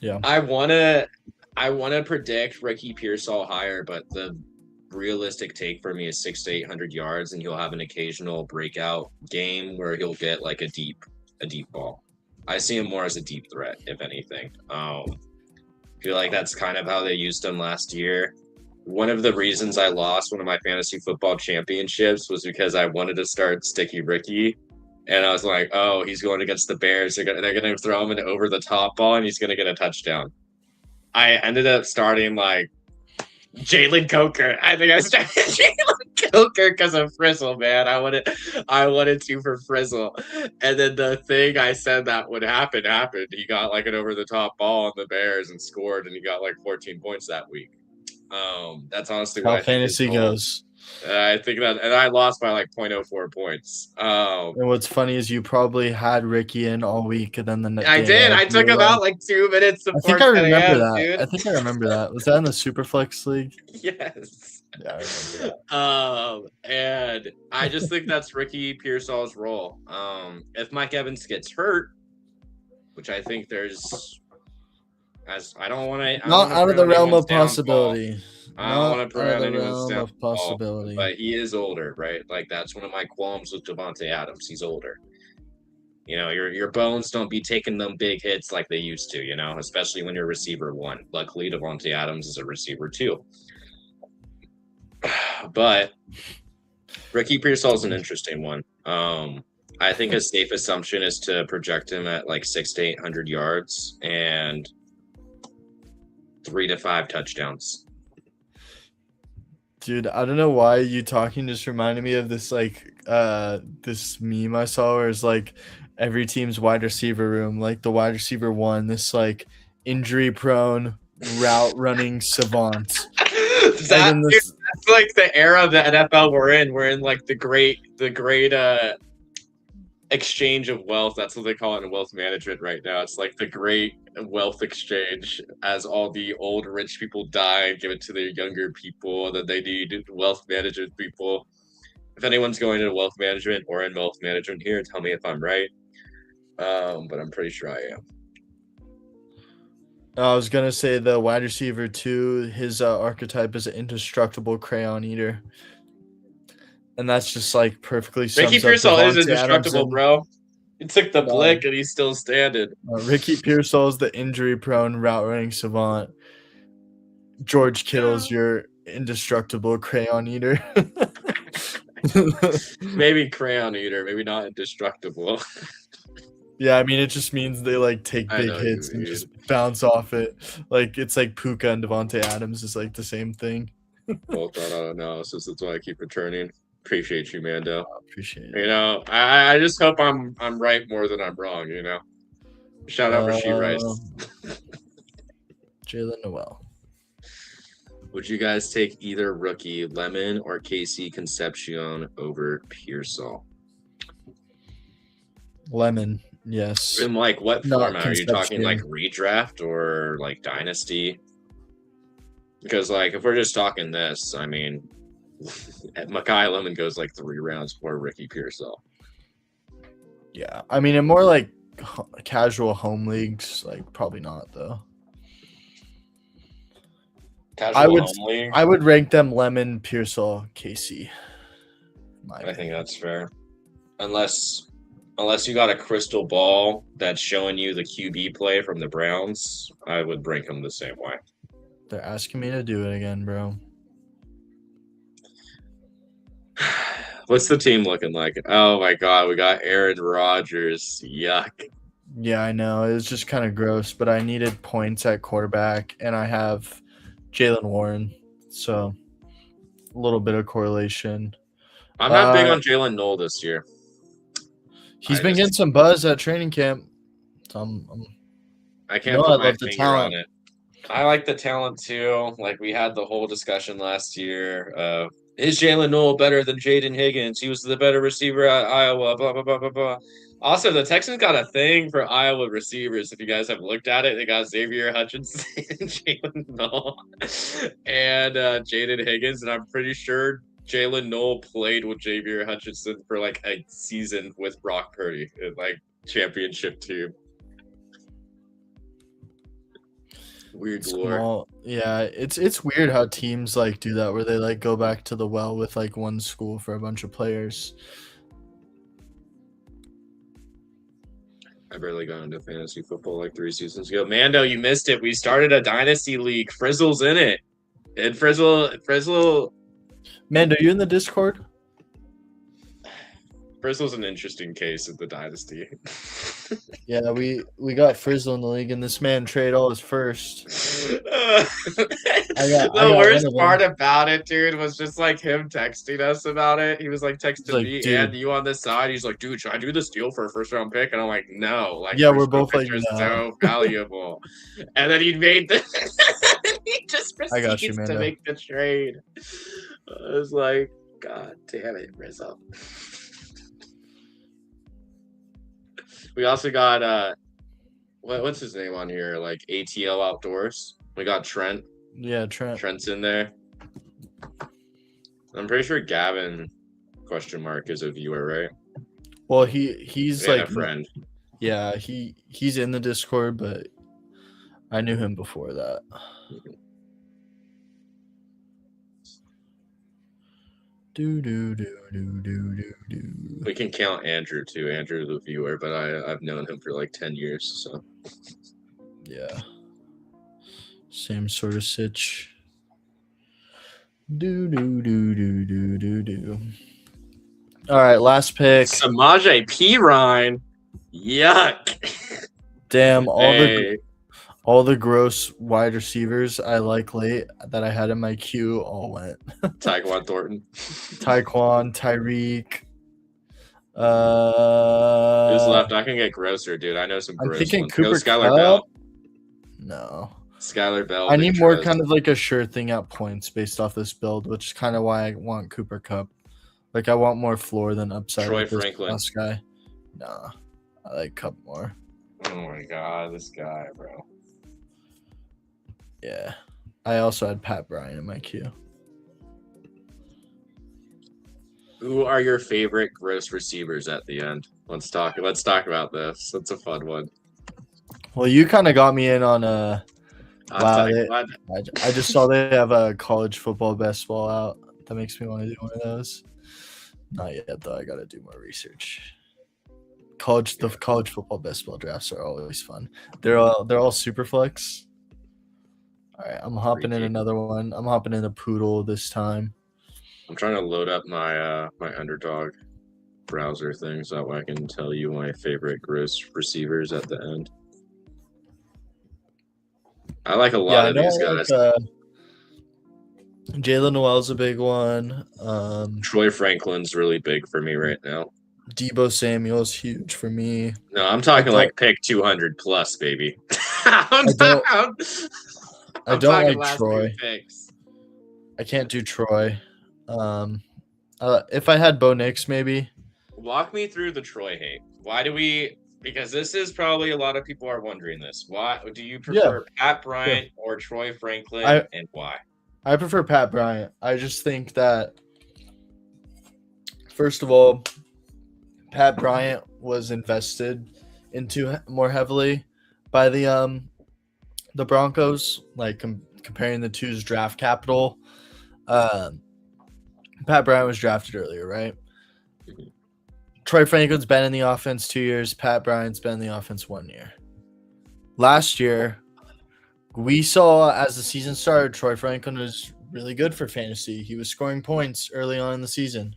yeah, I want to predict Ricky Pearsall higher, but the realistic take for me is 600 to 800 yards, and he'll have an occasional breakout game where he'll get like a deep ball. I see him more as a deep threat, if anything. I feel like that's kind of how they used him last year. One of the reasons I lost one of my fantasy football championships was because I wanted to start Sticky Ricky. And I was like, oh, he's going against the Bears. They're going to throw him an over-the-top ball, and he's going to get a touchdown. I ended up starting like Jalen Coker. I think I started Jalen Coker because of Frizzle, man. I wanted to for Frizzle. And then the thing I said that would happen happened. He got like an over-the-top ball on the Bears and scored, and he got like 14 points that week. That's honestly how fantasy goes. I think that, and I lost by like 0.04 points. And what's funny is you probably had Ricky in all week, and then the next. I did. I took about like 2 minutes. I think I remember that. Dude. I think I remember that. Was that in the Superflex League? Yes. Yeah, I remember that. And I just think that's Ricky Pearsall's role. If Mike Evans gets hurt, which I think there's, I don't want to. Not out of the realm of possibility. I don't want to put anyone's downfall, possibility. But he is older, right? Like, that's one of my qualms with Devontae Adams. He's older. You know, your bones don't be taking them big hits like they used to, you know, especially when you're receiver 1. Luckily, Devontae Adams is a receiver 2. But Ricky Pearsall is an interesting one. I think a safe assumption is to project him at like 600 to 800 yards and 3 to 5 touchdowns. Dude, I don't know why you talking just reminded me of this this meme I saw where it's like every team's wide receiver room, like the wide receiver 1, this like injury prone route running savant. That's like the era of the NFL we're in. We're in like the great exchange of wealth. That's what they call it in wealth management right now. It's like the great wealth exchange as all the old rich people die and give it to their younger people that they need wealth management people. If anyone's going into wealth management or in wealth management here, tell me if I'm right. But I'm pretty sure I am. I was gonna say the wide receiver too. His archetype is an indestructible crayon eater, and that's just like perfectly Ricky sums up Pearsall is Devontae Adams indestructible, and bro. He took the no, blick and he's still standing. Ricky Pearsall is the injury-prone route running savant. George Kittle's your indestructible crayon eater. Maybe crayon eater, maybe not indestructible. Yeah, I mean it just means they like take I big know hits you and mean. just bounce off it. Like it's like Puka and Devontae Adams is like the same thing. Well thought out analysis. That's why I keep returning. Appreciate you, Mando. I appreciate You it. know, I just hope I'm right more than I'm wrong. You know, shout out Rasheed Rice. Jalen Noel. Would you guys take either rookie Lemon or KC Concepcion over Pearsall? Lemon, yes. In like what Not format? Are you talking like Concepcion. redraft or like dynasty? Because like if we're just talking this, I mean, Makai Lemon goes like 3 rounds for Ricky Pearsall. Yeah, I mean, in more like casual home leagues, like probably not though. Casual home league. I would rank them Lemon, Pearsall, KC. I think that's fair. Unless you got a crystal ball that's showing you the QB play from the Browns, I would rank them the same way. They're asking me to do it again, bro. What's the team looking like? Oh my god, we got Aaron Rodgers. Yuck. Yeah, I know. It was just kind of gross, but I needed points at quarterback, and I have Jalen Warren, so a little bit of correlation. I'm not big on Jalen Noel this year. He's been getting some buzz at training camp. So I can't put my finger on it. I like the talent too. Like we had the whole discussion last year of is Jalen Noel better than Jaden Higgins? He was the better receiver at Iowa. Blah blah blah blah blah. Also, the Texans got a thing for Iowa receivers. If you guys have looked at it, they got Xavier Hutchinson, Jalen Noel, and Jaden Higgins, and I'm pretty sure Jalen Noel played with Xavier Hutchinson for like a season with Brock Purdy, like championship team. Weird lore. Yeah, it's weird how teams like do that where they like go back to the well with like one school for a bunch of players. I barely got into fantasy football like 3 seasons ago. Mando, you missed it. We started a dynasty league. Frizzle's in it. And Frizzle. Mando, you in the Discord? Frizzle's an interesting case of the dynasty. Yeah, we got Frizzle in the league, and this man traded all his first. The worst part about it, dude, was just like him texting us about it. He was like texting me and you on this side. He's like, dude, should I do this deal for a first round pick? And I'm like, no. Like, yeah, we're both like, no. So valuable. And then he made the he just proceeds to make the trade. I was like, God damn it, Rizzo. We also got what's his name on here? Like ATL Outdoors. We got Trent. Yeah, Trent. Trent's in there. I'm pretty sure Gavin is a viewer, right? Well, he's like a friend. Yeah, he's in the Discord, but I knew him before that. We can count Andrew too. Andrew the viewer, but I've known him for like 10 years, so yeah. Same sort of sitch. All right, last pick. Samaje Perine. Yuck. Damn, all the gross wide receivers I like late that I had in my queue all went. Tyquan Thornton. Tyquan, Tyreek. Who's left? I can get grosser, dude. I know some gross ones. Cooper Skylar Bell. No. Skylar Bell. I need more kind of like a sure thing at points based off this build, which is kind of why I want Cooper Kupp. Like I want more floor than upside. Troy Franklin. Last guy. Nah, I like Cup more. Oh my god, this guy, bro. Yeah. I also had Pat Bryant in my queue. Who are your favorite gross receivers at the end? Let's talk about this. That's a fun one. Well, you kind of got me in on I'll wow. tell you what. I just saw they have a college football best ball out. That makes me want to do one of those. Not yet though. I got to do more research. The college football best ball drafts are always fun. They're all super flex. All right, I'm hopping in another one. I'm hopping in a poodle this time. I'm trying to load up my my Underdog browser thing so that way I can tell you my favorite gross receivers at the end. I like a lot of these guys. Jalen Noel's a big one. Troy Franklin's really big for me right now. Debo Samuel's huge for me. No, I'm talking like pick 200 plus, baby. I don't like Troy. I can't do Troy. If I had Bo Nix, maybe. Walk me through the Troy hate. Why do we? Because this is probably a lot of people are wondering this. Why do you prefer Pat Bryant or Troy Franklin, and why? I prefer Pat Bryant. I just think that, first of all, Pat Bryant was invested into more heavily by the Broncos, like comparing the two's draft capital. Pat Bryant was drafted earlier, right? Mm-hmm. Troy Franklin's been in the offense 2 years. Pat Bryant's been in the offense 1 year. Last year, we saw as the season started, Troy Franklin was really good for fantasy. He was scoring points early on in the season.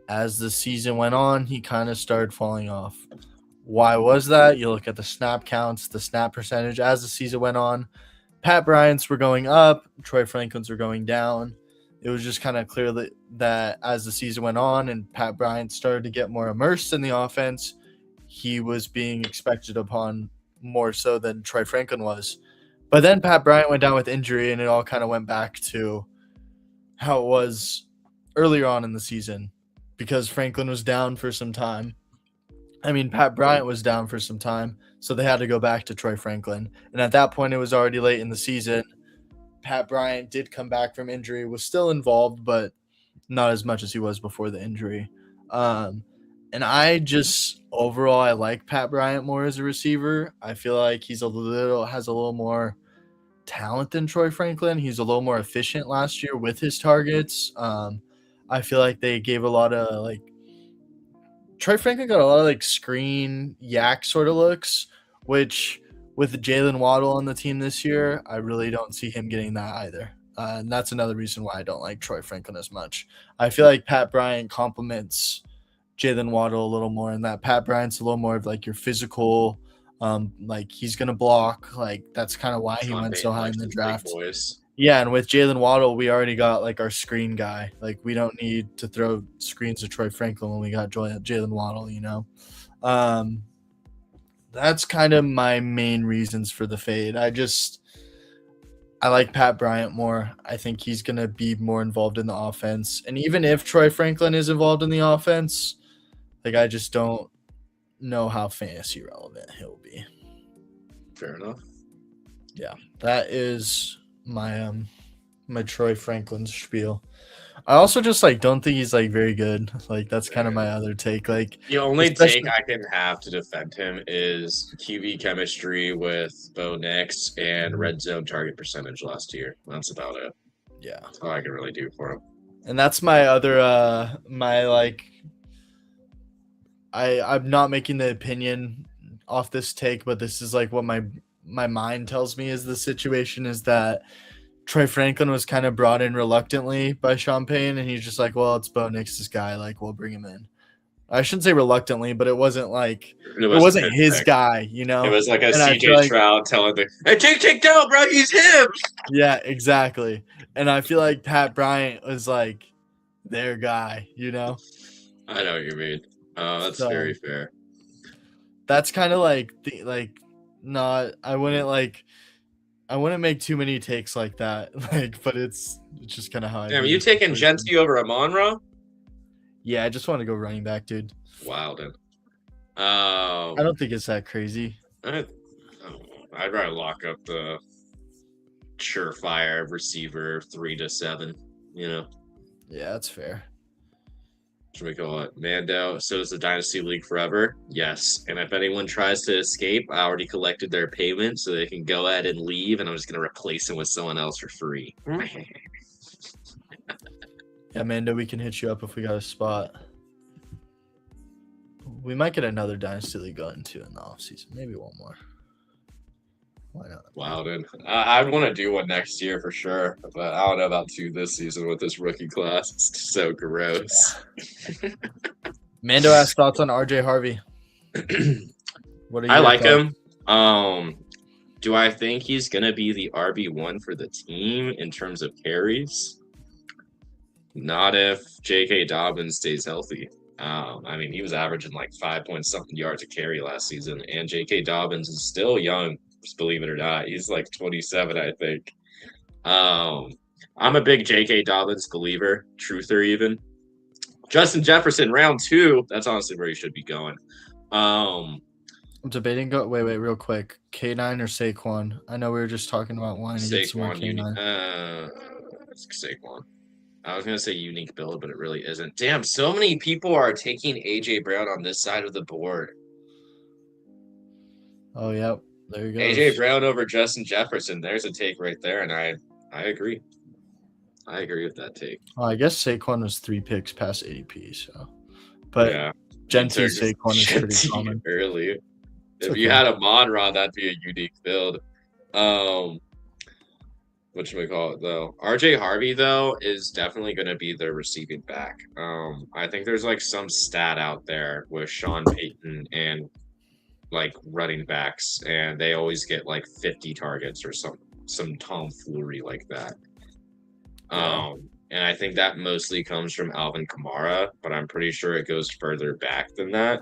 As the season went on, he kind of started falling off. Why was that? You look at the snap counts, the snap percentage as the season went on. Pat Bryant's were going up. Troy Franklin's were going down. It was just kind of clear that as the season went on and Pat Bryant started to get more immersed in the offense, he was being expected upon more so than Troy Franklin was. But then Pat Bryant went down with injury, and it all kind of went back to how it was earlier on in the season because Franklin was down for some time. I mean, Pat Bryant was down for some time, so they had to go back to Troy Franklin. And at that point, it was already late in the season. Pat Bryant did come back from injury, was still involved, but not as much as he was before the injury. And I just overall I like Pat Bryant more as a receiver. I feel like has a little more talent than Troy Franklin. He's a little more efficient last year with his targets. I feel like they gave a lot of Troy Franklin got a lot of screen yak sort of looks, which with Jalen Waddle on the team this year, I really don't see him getting that either. And that's another reason why I don't like Troy Franklin as much. I feel like Pat Bryant complements Jalen Waddle a little more, and that Pat Bryant's a little more of your physical, he's gonna block. That's kind of why he went so high in the draft. Yeah, and with Jalen Waddle, we already got our screen guy. We don't need to throw screens to Troy Franklin when we got Jalen Waddle. That's kind of my main reasons for the fade. I like Pat Bryant more. I think he's going to be more involved in the offense. And even if Troy Franklin is involved in the offense, I just don't know how fantasy relevant he'll be. Fair enough. Yeah, that is my my Troy Franklin spiel. I also just don't think he's very good. That's kind of my other take. The only take I can have to defend him is QB chemistry with Bo Nix and red zone target percentage last year. That's about it. Yeah, that's all I can really do for him. And that's my other I'm not making the opinion off this take, but this is what my mind tells me is the situation is that Troy Franklin was kind of brought in reluctantly by Sean Payne, and he's just well, it's Bo Nix's guy. We'll bring him in. I shouldn't say reluctantly, but it wasn't it wasn't his guy, It was a CJ Stroud telling the, hey, take down, bro, he's him. Yeah, exactly. And I feel like Pat Bryant was their guy, I know what you mean. That's very fair. That's kind of not. I wouldn't make too many takes like that, but it's just kind of how I. Damn, you taking Gentry over Amon-Ra? Yeah, I just want to go running back, dude. Wow, dude. I don't think it's that crazy. I, I'd rather lock up the surefire receiver 3 to 7. You know, Yeah, that's fair. should we call it Mando? So is the Dynasty League forever? Yes. And if anyone tries to escape, I already collected their payment, so they can go ahead and leave, and I'm just gonna replace them with someone else for free. Yeah, Mando, we can hit you up if we got a spot. We might get another Dynasty League going too in the offseason. Maybe one more. Why not? Wow, dude. I'd want to do one next year for sure, but I don't know about 2 this season with this rookie class. It's so gross. Mando has thoughts on RJ Harvey. What are I your like thoughts? him. Do I think he's gonna be the RB1 for the team in terms of carries? Not if J.K. Dobbins stays healthy. I mean, he was averaging like 5 point something yards a carry last season, and J.K. Dobbins is still young, believe it or not. He's like 27, I think. I'm a big J.K. Dobbins believer, truther even. Justin Jefferson, round 2. That's honestly where he should be going. I'm debating. Wait, real quick. K9 or Saquon? I know we were just talking about wanting to get some more Saquon, K9. Saquon. I was gonna say unique build, but it really isn't. Damn, so many people are taking AJ Brown on this side of the board. Oh, yep. There you go. AJ Brown over Justin Jefferson. There's a take right there, and I agree. I agree with that take. Oh, I guess Saquon was 3 picks past ADP. So, but Yeah, Gen 2 Saquon is pretty common. Early. It's If okay. you had a Monron, that'd be a unique build. What should we call it though? RJ Harvey though is definitely going to be the receiving back. I think there's like some stat out there with Sean Payton and like running backs, and they always get like 50 targets or some tomfoolery like that. Yeah. And I think that mostly comes from Alvin Kamara, but I'm pretty sure it goes further back than that.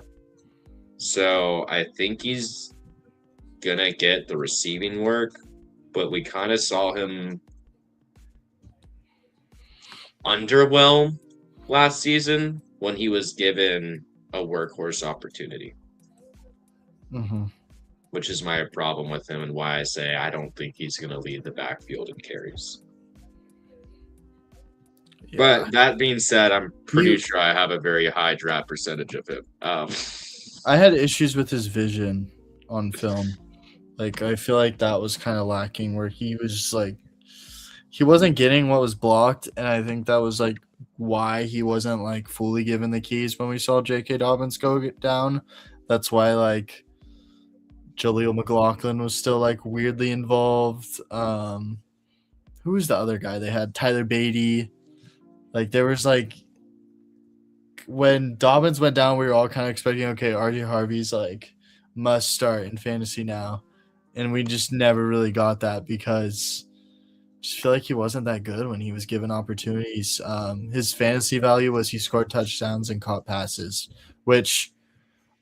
So I think he's gonna get the receiving work, but we kind of saw him underwhelm last season when he was given a workhorse opportunity. Mm-hmm. Which is my problem with him and why I say I don't think he's going to lead the backfield in carries. Yeah. But that being said, I'm pretty sure I have a very high draft percentage of him. I had issues with his vision on film. Like, I feel like that was kind of lacking where he was just like, he wasn't getting what was blocked. And I think that was like why he wasn't like fully given the keys when we saw J.K. Dobbins go down. That's why like Jaleel McLaughlin was still like weirdly involved. Who was the other guy they had? Tyler Beatty. Like there was like when Dobbins went down, we were all kind of expecting, okay, RJ Harvey's like must start in fantasy now. And we just never really got that because I just feel like he wasn't that good when he was given opportunities. His fantasy value was he scored touchdowns and caught passes, which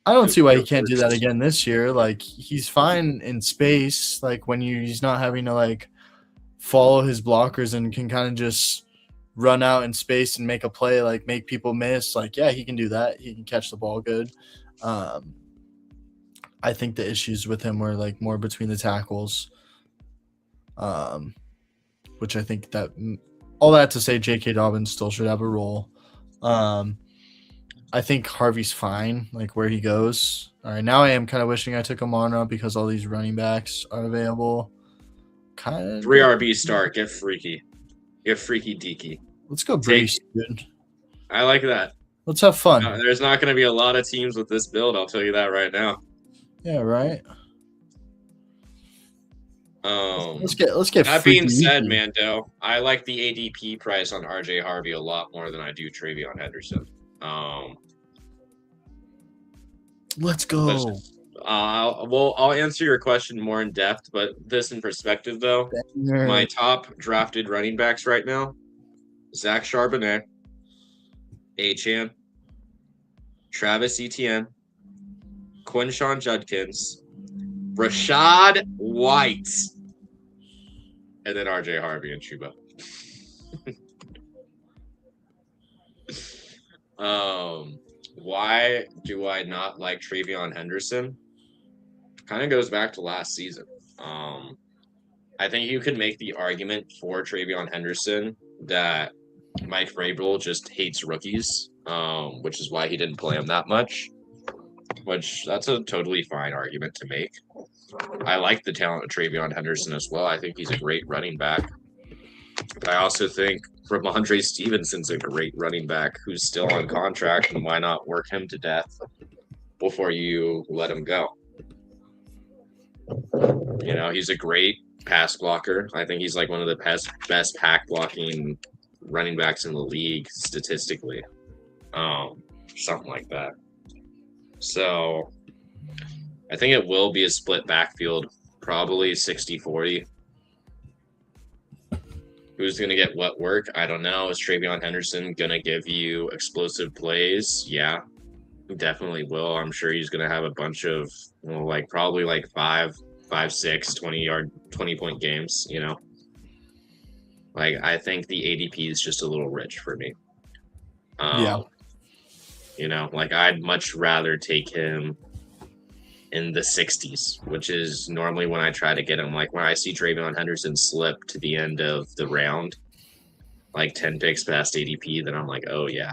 I don't see why he can't do that again this year. Like he's fine in space, like when he's not having to like follow his blockers and can kind of just run out in space and make a play, like make people miss. Like, yeah, he can do that. He can catch the ball good. I think the issues with him were like more between the tackles, which I think that all that to say, J.K. Dobbins still should have a role. I think Harvey's fine, like where he goes. All right, now I am kind of wishing I took him on because all these running backs are available. Kind of 3 RB start, get freaky deaky. Let's go Brees, dude. I like that. Let's have fun. There's not going to be a lot of teams with this build. I'll tell you that right now. Yeah, right. Let's get. That being said, Mando, I like the ADP price on RJ Harvey a lot more than I do Travion Henderson. Let's go. I'll answer your question more in depth, but this in perspective though. My top drafted running backs right now: Zach Charbonnet, Achane, Travis Etienne, Quinshon Judkins, Rashad White, and then RJ Harvey and Chuba. why do I not like Travion Henderson? Kind of goes back to last season. I think you could make the argument for Travion Henderson that Mike Vrabel just hates rookies, which is why he didn't play him that much. Which that's a totally fine argument to make. I like the talent of Travion Henderson as well. I think he's a great running back. I also think Ramondre Stevenson's a great running back who's still on contract, and why not work him to death before you let him go? You know, he's a great pass blocker. I think he's like one of the best pack blocking running backs in the league statistically. Something like that. So I think it will be a split backfield, probably 60-40. Who's going to get what work? I don't know. Is Travion Henderson going to give you explosive plays? Yeah, he definitely will. I'm sure he's going to have a bunch of, probably like 5, 6, 20-point games, you know? Like, I think the ADP is just a little rich for me. Yeah. You know, like, I'd much rather take him in the 60s, which is normally when I try to get him. Like when I see Travion Henderson slip to the end of the round, like 10 picks past ADP, then I'm like, oh yeah,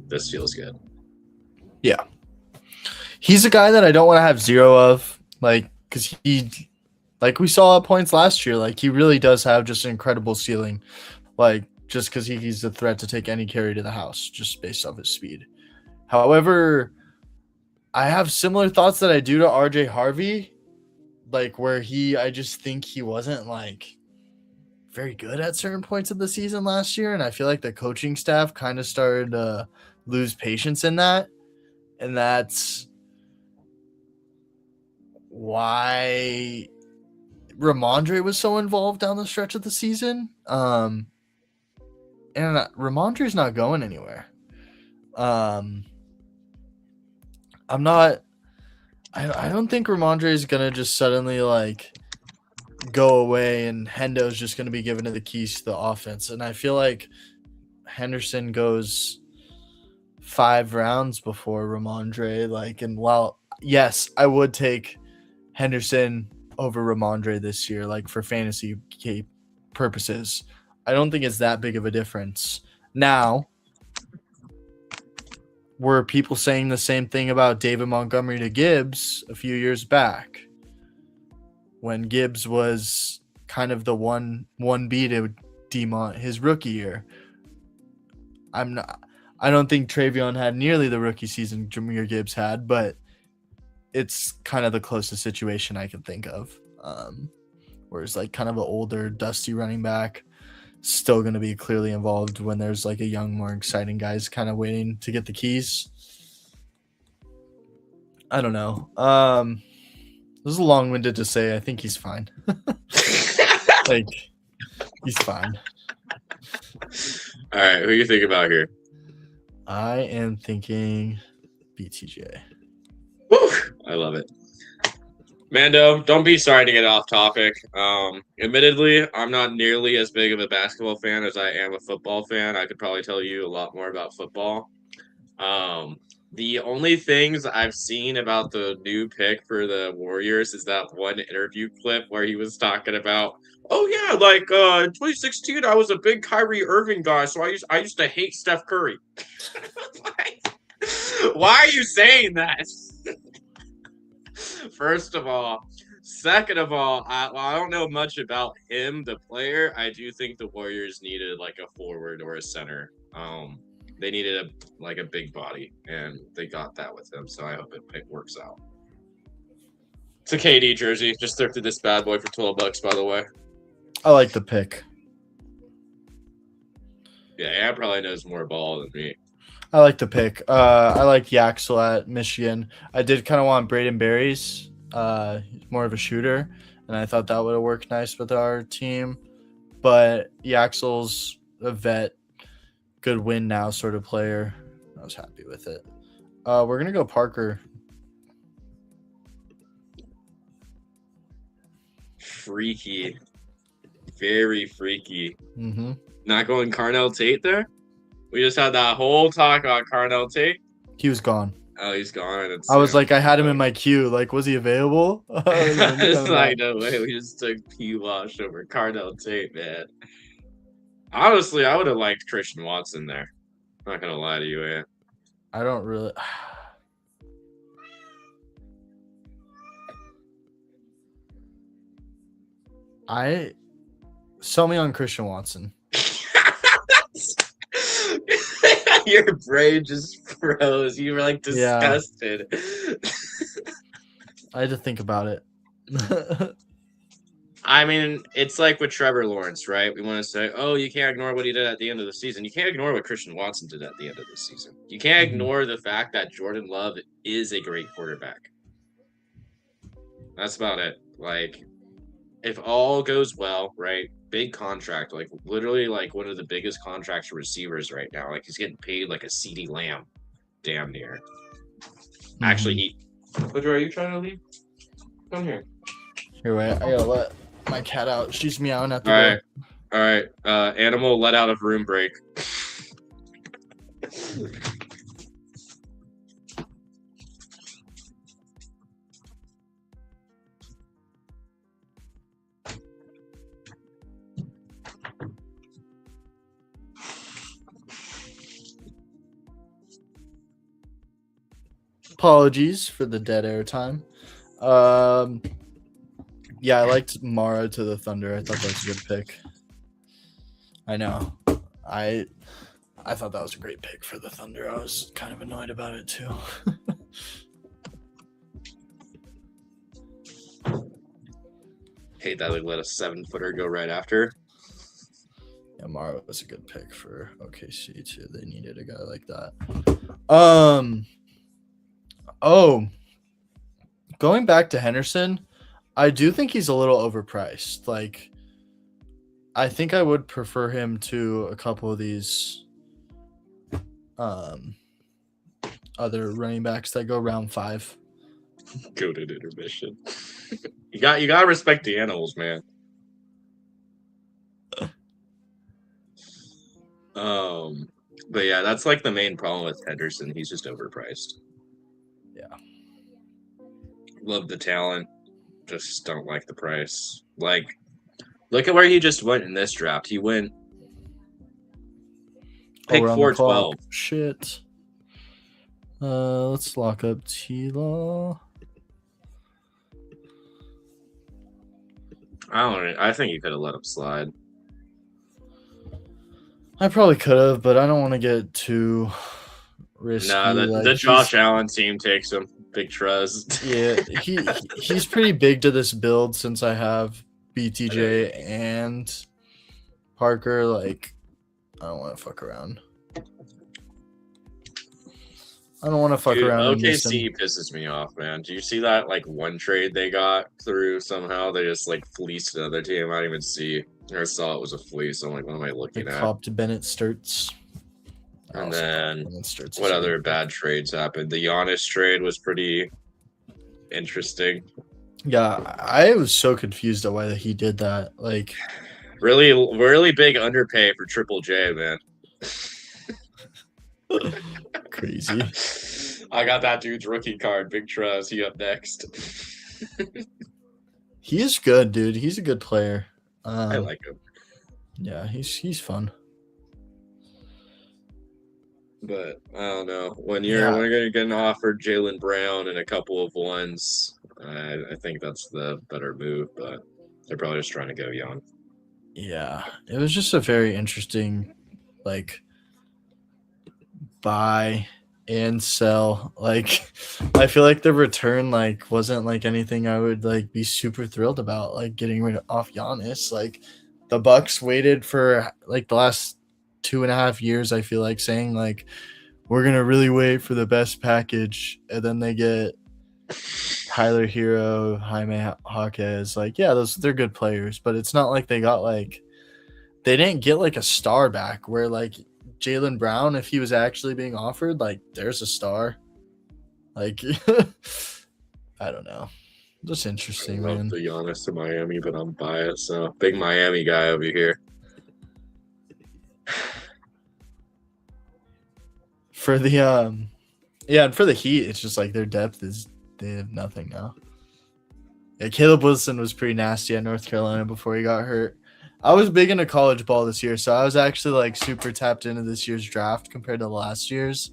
this feels good. Yeah. He's a guy that I don't want to have zero of, like, because he, like we saw at points last year, like he really does have just an incredible ceiling, like just because he's a threat to take any carry to the house just based off his speed. However, I have similar thoughts that I do to RJ Harvey, like where I just think he wasn't like very good at certain points of the season last year. And I feel like the coaching staff kind of started to lose patience in that. And that's why Ramondre was so involved down the stretch of the season. And Ramondre's not going anywhere. I don't think Ramondre is gonna just suddenly like go away and Hendo's just gonna be given the keys to the offense. And I feel like Henderson goes 5 rounds before Ramondre. Like, and while yes, I would take Henderson over Ramondre this year, like for fantasy purposes, I don't think it's that big of a difference. Now, were people saying the same thing about David Montgomery to Gibbs a few years back when Gibbs was kind of the 1B to Demont his rookie year? I don't think Travion had nearly the rookie season Jahmyr Gibbs had, but it's kind of the closest situation I can think of. Whereas like kind of an older, dusty running back still going to be clearly involved when there's like a young, more exciting guys kind of waiting to get the keys. I don't know. This is long-winded to say I think he's fine. Like, he's fine. All right, who you think about here? I am thinking BTJ. Woo! I love it. Mando, don't be sorry to get off topic. Admittedly, I'm not nearly as big of a basketball fan as I am a football fan. I could probably tell you a lot more about football. The only things I've seen about the new pick for the Warriors is that one interview clip where he was talking about, oh yeah, like in 2016, I was a big Kyrie Irving guy, so I used to hate Steph Curry. Why are you saying that? First of all. Second of all, I don't know much about him, the player. I do think the Warriors needed like a forward or a center. They needed a big body, and they got that with him. So I hope it works out. It's a KD jersey. Just thrifted this bad boy for $12, by the way. I like the pick. Yeah, probably knows more ball than me. I like the pick. I like Yaxel at Michigan. I did kind of want Braden Berries. He's more of a shooter, and I thought that would have worked nice with our team. But Yaxel's a vet, good win now sort of player. I was happy with it. We're gonna go Parker. Freaky, very freaky. Mm-hmm. Not going Carnell Tate there. We just had that whole talk on Carnell Tate. He was gone. Oh, he's gone. It's, I was like, I had him in my queue. Like, was he available? It's like, no way. We just took P. Wash over Cardell Tate, man. Honestly, I would have liked Christian Watson there. Not gonna lie to you, man. I don't really. Sell me on Christian Watson. Your brain just froze. You were like disgusted. Yeah. I had to think about it. I mean, it's like with Trevor Lawrence, right? We want to say, oh, you can't ignore what he did at the end of the season. You can't ignore what Christian Watson did at the end of the season. You can't ignore the fact that Jordan Love is a great quarterback. That's about it. Like, if all goes well, right? Big contract, like literally like one of the biggest contracts for receivers right now. Like he's getting paid like a CeeDee Lamb, damn near. Actually, Woodrow, are you trying to leave? Come here. Here, wait. I gotta let my cat out. She's meowing at the door. All right. Animal let out of room break. Apologies for the dead air time. Yeah, I liked Mara to the Thunder. I thought that was a good pick. I know. I thought that was a great pick for the Thunder. I was kind of annoyed about it too. Hate that they let a 7-footer go right after. Yeah, Mara was a good pick for OKC too. They needed a guy like that. Oh, going back to Henderson, I do think he's a little overpriced. Like, I think I would prefer him to a couple of these other running backs that go round 5. Go to intermission. you gotta respect the animals, man. But yeah, that's like the main problem with Henderson. He's just overpriced. Yeah. Love the talent. Just don't like the price. Like, look at where he just went in this draft. He went pick 412. Shit. Let's lock up T-Law. I think you could have let him slide. I probably could have, but I don't want to get too risky. Nah, the Josh Allen team takes him. Big trust. Yeah, he's pretty big to this build since I have BTJ and Parker. Like, I don't want to fuck around. Dude, OKC pisses me off, man. Do you see that like one trade they got through somehow? They just like fleeced another team. I didn't even see. I saw it was a fleece. I'm like, what am I looking at? Copped Bennett Sturts. And then what other bad trades happened? The Giannis trade was pretty interesting. Yeah, I was so confused at why he did that. Like, really big underpay for Triple J, man. Crazy. I got that dude's rookie card. Big trust. He up next. He is good, dude. He's a good player. I like him. Yeah, he's fun. But I don't know. When you're getting offered Jaylen Brown and a couple of ones, I think that's the better move. But they're probably just trying to go young. Yeah, it was just a very interesting, like, buy and sell. Like, I feel like the return like wasn't like anything I would like be super thrilled about. Like getting rid of Giannis. Like the Bucks waited for like the last 2.5 years. I feel like saying like we're gonna really wait for the best package, and then they get Tyler Hero, Jaime Jaquez. Like, yeah, they're good players, but it's not like they didn't get like a star back where like Jaylen Brown, if he was actually being offered, like there's a star. Like I don't know. Just interesting, man. I love the Giannis to Miami, but I'm biased, so big Miami guy over here. For the Yeah, and for the Heat, it's just like their depth is they have nothing now. Yeah, Caleb Wilson was pretty nasty at North Carolina before he got hurt. I was big into college ball this year, so I was actually like super tapped into this year's draft compared to last year's,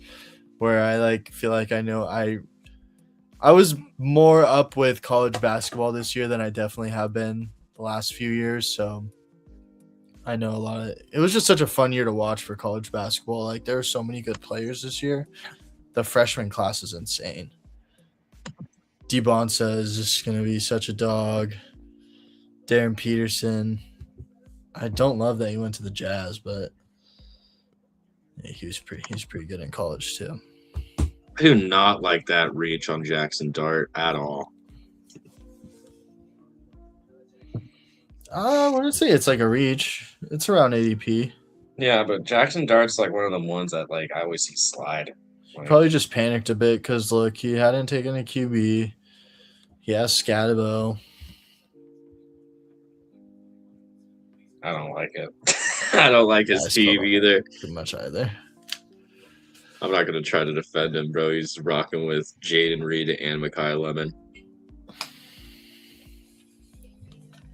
where I like feel like I was more up with college basketball this year than I definitely have been the last few years. So I know a lot of it was just such a fun year to watch for college basketball. Like there were so many good players this year. The freshman class is insane. DeBonsa is just going to be such a dog. Darren Peterson. I don't love that he went to the Jazz, but yeah, he's pretty good in college too. I do not like that reach on Jackson Dart at all. I wouldn't say it's like a reach. It's around ADP. Yeah, but Jackson Dart's like one of the ones that like I always see slide. Like, Probably just panicked a bit because look, he hadn't taken a QB. He has Scatabo. I don't like it. I don't like his team either. Too much either. I'm not gonna try to defend him, bro. He's rocking with Jaden Reed and Mekhi Lemon.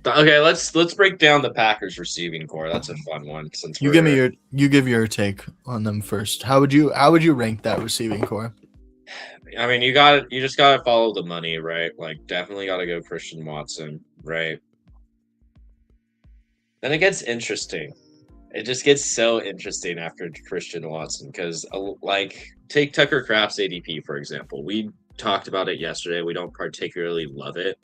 Okay, let's break down the Packers receiving core. That's a fun one. Since you give your take on them first. How would you rank that receiving core? I mean, you just gotta follow the money, right? Like, definitely gotta go Christian Watson, right? Then it gets interesting. It just gets so interesting after Christian Watson because, like, take Tucker Kraft's ADP, for example. We talked about it yesterday. We don't particularly love it,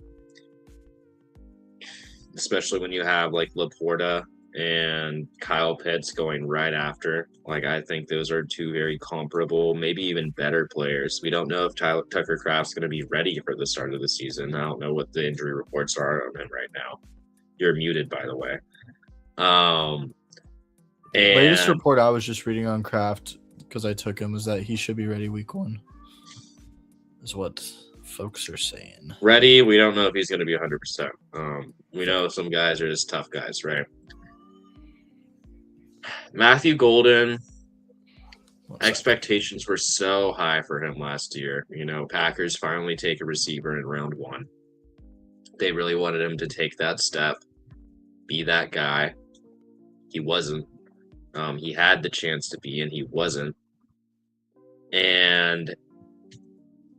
especially when you have, like, Laporta and Kyle Pitts going right after. Like, I think those are two very comparable, maybe even better players. We don't know if Tucker Kraft's going to be ready for the start of the season. I don't know what the injury reports are on him right now. You're muted, by the way. And latest report I was just reading on Kraft because I took him is that he should be ready week 1. Is what folks are saying. Ready? We don't know if he's going to be 100%. We know some guys are just tough guys, right? Matthew Golden, expectations were so high for him last year. You know, Packers finally take a receiver in round 1. They really wanted him to take that step, be that guy. He wasn't. He had the chance to be, and he wasn't. And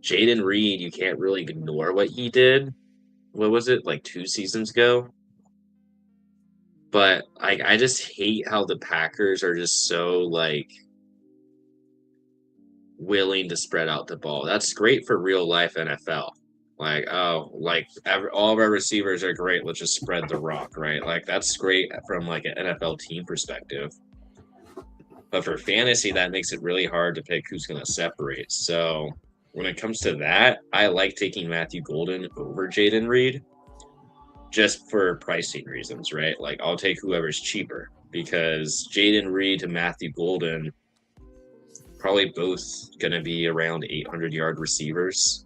Jaden Reed, you can't really ignore what he did. What was it, like 2 seasons ago? But I just hate how the Packers are just so, like, willing to spread out the ball. That's great for real life NFL. Like, oh, like all of our receivers are great. Let's just spread the rock, right? Like, that's great from like an NFL team perspective. But for fantasy, that makes it really hard to pick who's going to separate. So when it comes to that, I like taking Matthew Golden over Jaden Reed just for pricing reasons, right? Like, I'll take whoever's cheaper because Jaden Reed to Matthew Golden probably both going to be around 800-yard receivers.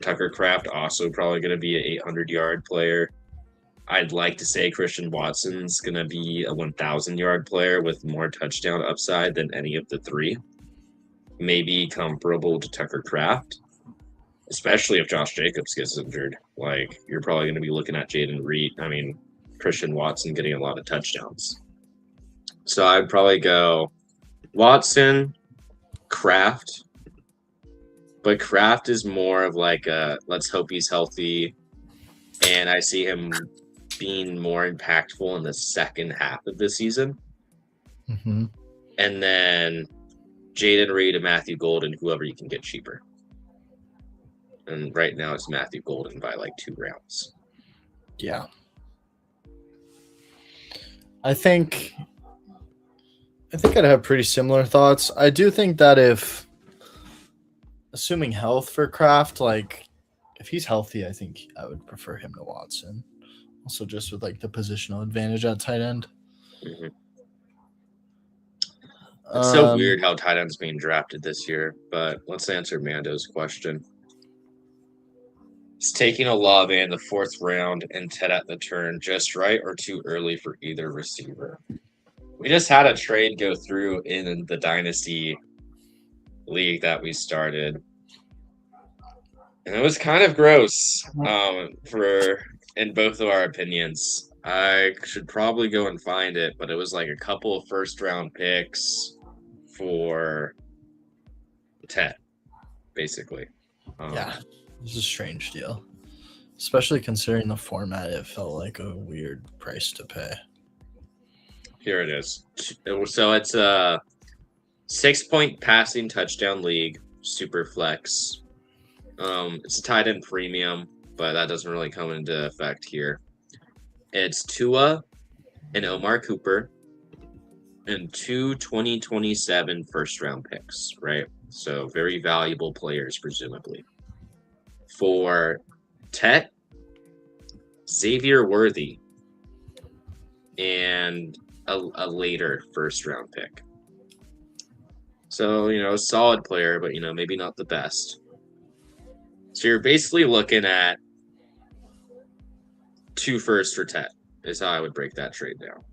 Tucker Kraft also probably going to be an 800-yard player. I'd like to say Christian Watson's going to be a 1,000-yard player with more touchdown upside than any of the 3. Maybe comparable to Tucker Kraft, especially if Josh Jacobs gets injured. Like, you're probably going to be looking at Christian Watson getting a lot of touchdowns. So I'd probably go Watson, Kraft, but Kraft is more of like a let's hope he's healthy, and I see him being more impactful in the second half of the season. Mm-hmm. And then Jaden Reed and Matthew Golden, whoever you can get cheaper. And right now it's Matthew Golden by like 2 rounds. Yeah. I think I'd have pretty similar thoughts. I do think that if, assuming health for Kraft, like if he's healthy, I think I would prefer him to Watson. Also, just with like the positional advantage at tight end. Mm-hmm. It's so weird how tight end's being drafted this year, but let's answer Mando's question. Is taking Olave in the 4th round and Ted at the turn just right or too early for either receiver? We just had a trade go through in the Dynasty league that we started. And it was kind of gross for in both of our opinions. I should probably go and find it, but it was like a couple of first round picks for Tet, basically. Yeah, it's a strange deal, especially considering the format. It felt like a weird price to pay. Here it is. So it's a 6-point passing touchdown league, super flex. It's a tight end premium, but that doesn't really come into effect here. It's Tua and Omar Cooper and two 2027 first round picks, right? So very valuable players, presumably. For Tet, Xavier Worthy, and a later first round pick. So, a solid player, but, maybe not the best. So you're basically looking at 2 firsts for Tet, is how I would break that trade down.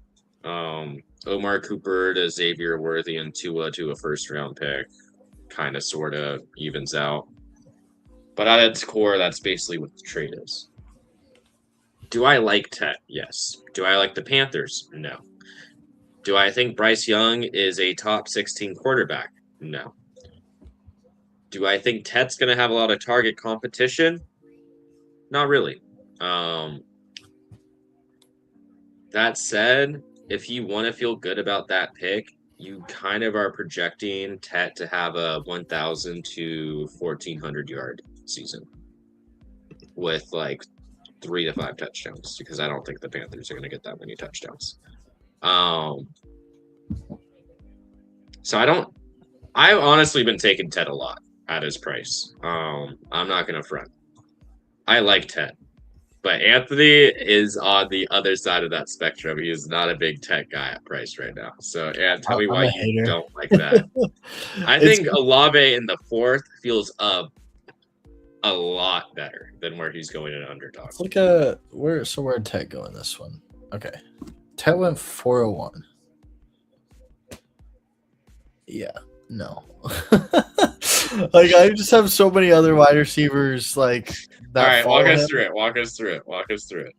Omar Cooper to Xavier Worthy and Tua to a first round pick kind of sort of evens out. But at its core, that's basically what the trade is. Do I like Tet? Yes. Do I like the Panthers? No. Do I think Bryce Young is a top 16 quarterback? No. Do I think Tet's going to have a lot of target competition? Not really. That said, if you want to feel good about that pick, you kind of are projecting Tet to have a 1,000 to 1,400 yard season with like 3 to 5 touchdowns, because I don't think the Panthers are going to get that many touchdowns. So I've honestly been taking Tet a lot at his price. I'm not going to front. I like Tet. But Anthony is on the other side of that spectrum. He is not a big Tet guy at price right now. So, tell me why you don't like that. I think Olave in the 4th feels a lot better than where he's going in Underdog. Let's look at where'd Tet go in this one? Okay. Tet went 401. Yeah, no. Like, I just have so many other wide receivers like that. All right, walk us through it.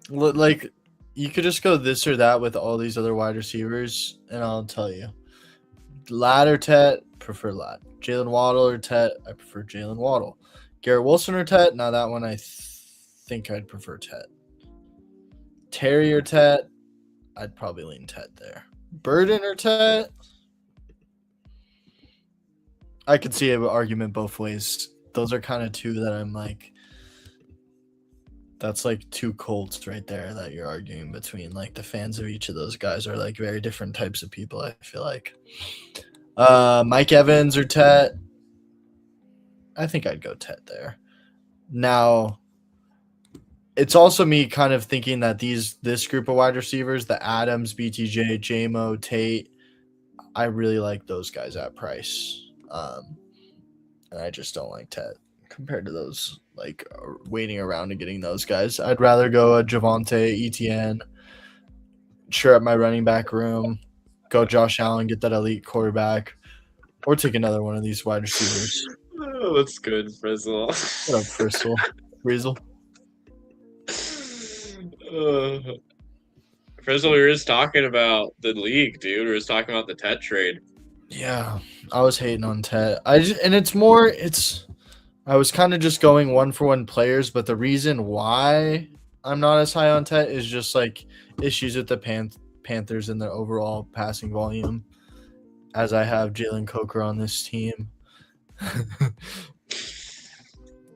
Like, you could just go this or that with all these other wide receivers, and I'll tell you. Ladd or Tet, prefer Ladd. Jalen Waddle or Tet, I prefer Jalen Waddle. Garrett Wilson or Tet, now that one I think I'd prefer Tet. Terry or Tet, I'd probably lean Tet there. Burden or Tet, I could see an argument both ways. Those are kind of two that I'm like, that's like 2 Colts right there that you're arguing between. Like, the fans of each of those guys are like very different types of people, I feel like. Mike Evans or Tet, I think I'd go Tet there. Now, it's also me kind of thinking that this group of wide receivers, the Adams, BTJ, JMO, Tate, I really like those guys at price. And I just don't like Tet compared to those, like, waiting around and getting those guys. I'd rather go a Javonte, Etienne, sure up my running back room, go Josh Allen, get that elite quarterback, or take another one of these wide receivers. Oh, that's good, Frizzle. What up, Frizzle? Frizzle? Frizzle, we were just talking about the league, dude. We were just talking about the Tet trade. Yeah, I was hating on Tet. I was kind of just going 1-for-1 players, but the reason why I'm not as high on Tet is just like issues with the Panthers and their overall passing volume, as I have Jalen Coker on this team.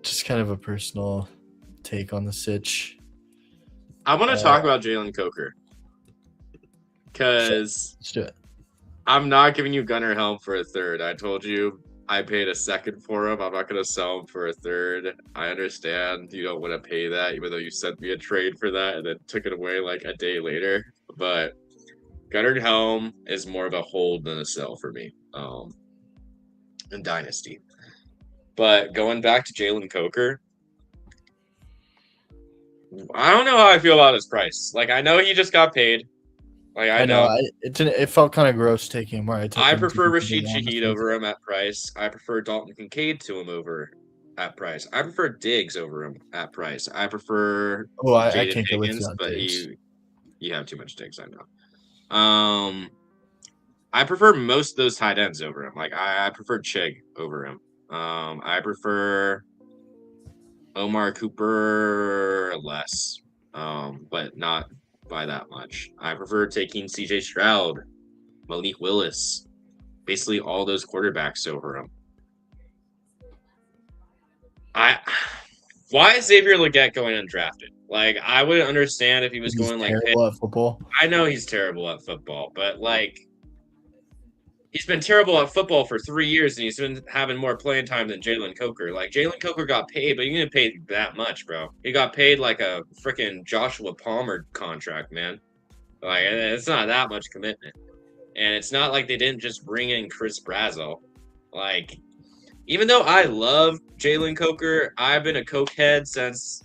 Just kind of a personal take on the sitch. I want to talk about Jalen Coker because let's do it. I'm not giving you Gunnar Helm for a 3rd. I told you I paid a 2nd for him. I'm not going to sell him for a 3rd. I understand you don't want to pay that, even though you sent me a trade for that and then took it away like a day later. But Gunnar Helm is more of a hold than a sell for me in Dynasty. But going back to Jalen Coker, I don't know how I feel about his price. Like, I know he just got paid. Like I know. It felt kind of gross taking him where I took I him. prefer To be Rashid completely honest Shaheed with over him at price. I prefer Dalton Kincaid to him over at price. I prefer Diggs over him at price. I prefer Oh, I Jaden can't get with you Higgins, on but Diggs. you have too much Diggs, I know. I prefer most of those tight ends over him. Like I prefer Chig over him. I prefer Omar Cooper less, but not by that much. I prefer taking CJ Stroud, Malik Willis, basically all those quarterbacks over him. Why is Xavier Legette going undrafted? Like I would understand if he was He's going like terrible at football. I know he's terrible at football, but like he's been terrible at football for 3 years and he's been having more playing time than Jalen Coker. Like Jalen Coker got paid, but he didn't pay that much, bro. He got paid like a freaking Joshua Palmer contract, man. Like it's not that much commitment. And it's not like they didn't just bring in Chris Brazo. Like, even though I love Jalen Coker, I've been a cokehead since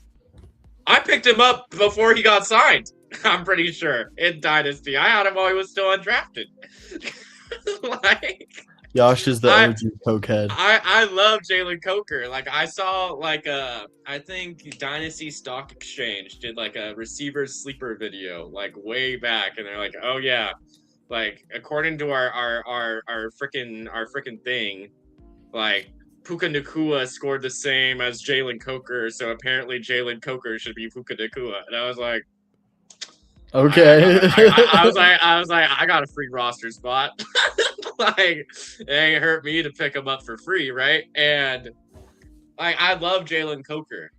I picked him up before he got signed. I'm pretty sure in Dynasty. I had him while he was still undrafted. Like, Josh is the I OG cokehead. I love Jalen Coker. Like I saw like I think Dynasty Stock Exchange did like a receiver sleeper video like way back, and they're like, oh yeah, like according to our freaking thing, like Puka Nakua scored the same as Jalen Coker, so apparently Jalen Coker should be Puka Nakua. And I was like, Okay. I was like, I got a free roster spot. Like, it ain't hurt me to pick him up for free, right? And like, I love Jalen Coker.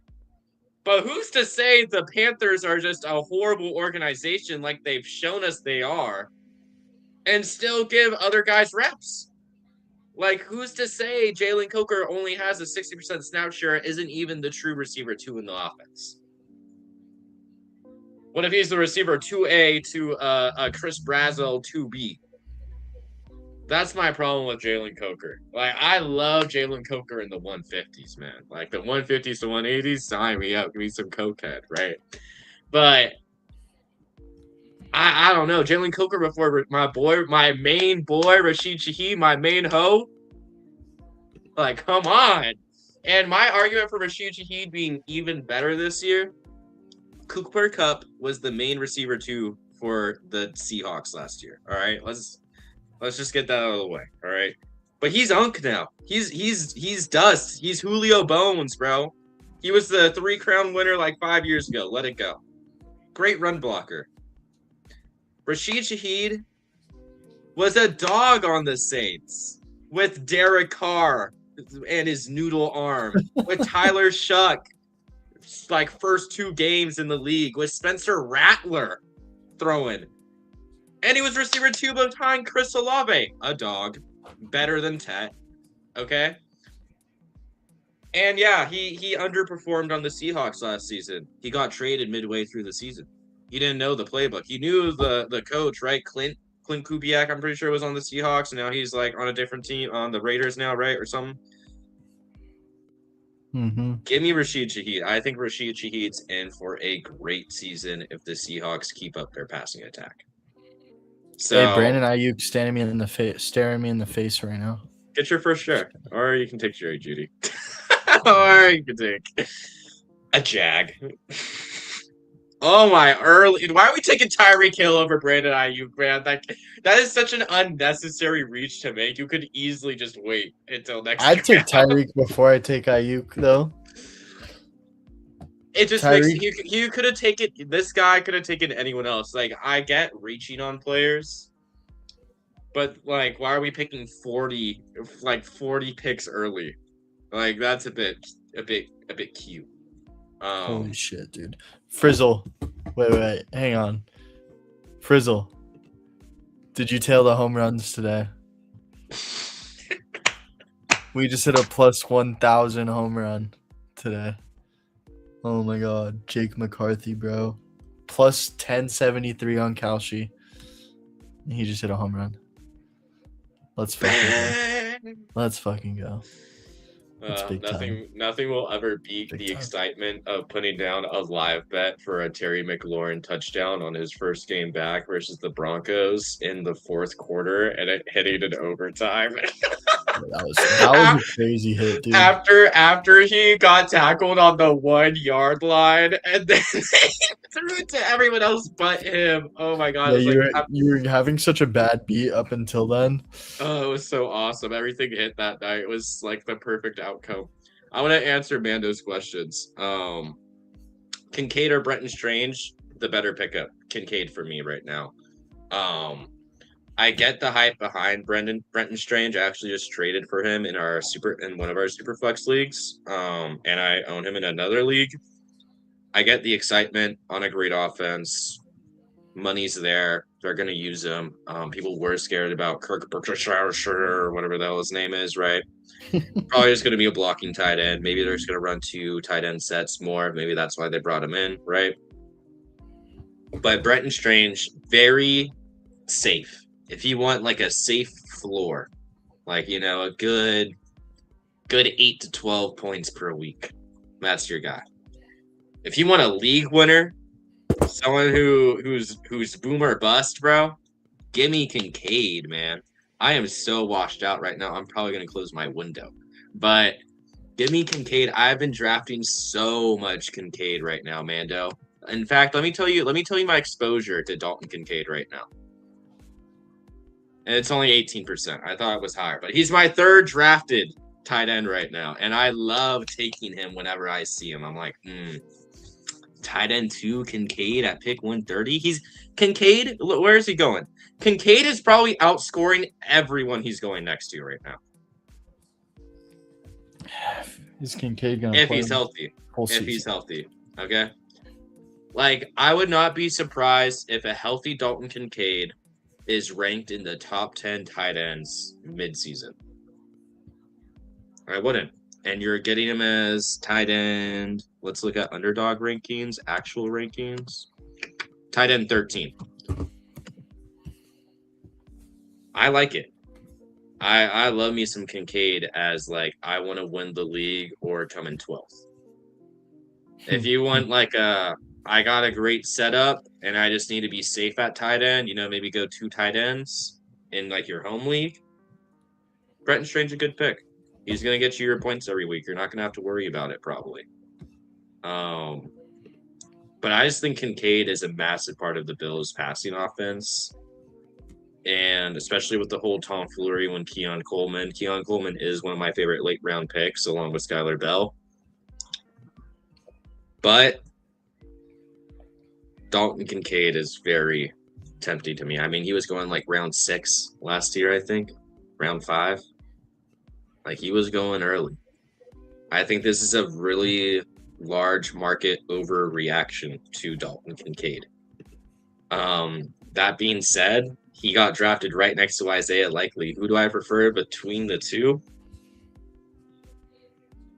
But who's to say the Panthers are just a horrible organization like they've shown us they are and still give other guys reps? Like, who's to say Jalen Coker only has a 60% snap share, isn't even the true receiver 2 in the offense? What if he's the receiver 2A to a Chris Brazo 2B? That's my problem with Jalen Coker. Like, I love Jalen Coker in the 150s, man. Like, the 150s to 180s, sign me up. Give me some cokehead, right? But I don't know. Jalen Coker before my main boy, Rashid Shaheed, my main hoe. Like, come on. And my argument for Rashid Shaheed being even better this year, Cooper Kupp was the main receiver 2 for the Seahawks last year. All right, let's just get that out of the way. All right, but he's unk now. He's dust. He's Julio Bones, bro. He was the 3-crown winner like 5 years ago. Let it go. Great run blocker. Rashid Shaheed was a dog on the Saints with Derek Carr and his noodle arm, with Tyler Shuck, like first 2 games in the league, with Spencer Rattler throwing. And he was receiver 2 behind Chris Olave, a dog, better than Tet, okay? And yeah, he underperformed on the Seahawks last season. He got traded midway through the season. He didn't know the playbook. He knew the coach, right? Clint Kubiak, I'm pretty sure, was on the Seahawks, and now he's like on a different team, on the Raiders now, right? Or something. Mm-hmm. Give me Rashid Shaheed. I think Rashid Shaheed's in for a great season if the Seahawks keep up their passing attack. So, hey, Brandon Ayuk staring me in the face right now. Get your first share, or you can take Jerry Jeudy, or you can take a Jag. Oh my early! Why are we taking Tyreek Hill over Brandon Ayuk, man? That is such an unnecessary reach to make. You could easily just wait until next. I'd take Tyreek before I take Ayuk, though. It just makes you could have taken this guy. Could have taken anyone else. Like I get reaching on players, but like, why are we picking 40 picks early? Like that's a bit cute. Holy shit, dude! Frizzle, wait, hang on. Frizzle, did you tail the home runs today? We just hit a plus 1,000 home run today. Oh my god, Jake McCarthy, bro. Plus 1073 on Kalshi. He just hit a home run. Let's fucking go. It's big time. Nothing will ever beat Big the time. excitement of putting down a live bet for a Terry McLaurin touchdown on his first game back versus the Broncos in the fourth quarter and it hitting in overtime. Yeah, that was a crazy hit, dude. After he got tackled on the 1 yard line and then they threw it to everyone else but him. Oh my god! Yeah, It was like you were having such a bad beat up until then. oh, it was so awesome. Everything hit that night. It was like the perfect outcome. I want to answer Mando's questions. Kincaid or Brenton Strange, the better pickup. Kincaid for me right now. I get the hype behind Brenton Strange. I actually just traded for him in one of our super flex leagues. And I own him in another league. I get the excitement on a great offense. Money's there. They're going to use him. People were scared about Kirk Berkshire or whatever the hell his name is, right? Probably just going to be a blocking tight end. Maybe they're just going to run 2 tight end sets more. Maybe that's why they brought him in, right? But Brenton Strange, very safe. If you want like a safe floor, like, you know, a good 8 to 12 points per week, that's your guy. If you want a league winner, someone who's boomer bust, bro, give me Kincaid, man. I am so washed out right now. I'm probably gonna close my window, but give me Kincaid. I've been drafting so much Kincaid right now, Mando. In fact, let me tell you my exposure to Dalton Kincaid right now. And it's only 18%. I thought it was higher, but he's my third drafted tight end right now, and I love taking him whenever I see him. I'm like, tight end 2, Kincaid at pick 130. Kincaid, where is he going? Kincaid is probably outscoring everyone he's going next to right now. Is Kincaid gonna if play he's healthy. whole If season? he's healthy. Okay. Like, I would not be surprised if a healthy Dalton Kincaid is ranked in the top 10 tight ends midseason. I wouldn't. And you're getting him as tight end. Let's look at underdog rankings, actual rankings. Tight end 13. I like it. I love me some Kincaid as like I want to win the league or come in 12th. If you want like I got a great setup and I just need to be safe at tight end, you know, maybe go 2 tight ends in like your home league. Brenton Strange a good pick. He's gonna get you your points every week. You're not gonna have to worry about it probably. But I just think Kincaid is a massive part of the Bills' passing offense. And especially with the whole tomfoolery when Keon Coleman is one of my favorite late round picks along with Skylar Bell. But Dalton Kincaid is very tempting to me. I mean, he was going like round 6 last year, I think. Round 5. Like, he was going early. I think this is a really large market overreaction to Dalton Kincaid. That being said, he got drafted right next to Isaiah Likely. Who do I prefer between the two?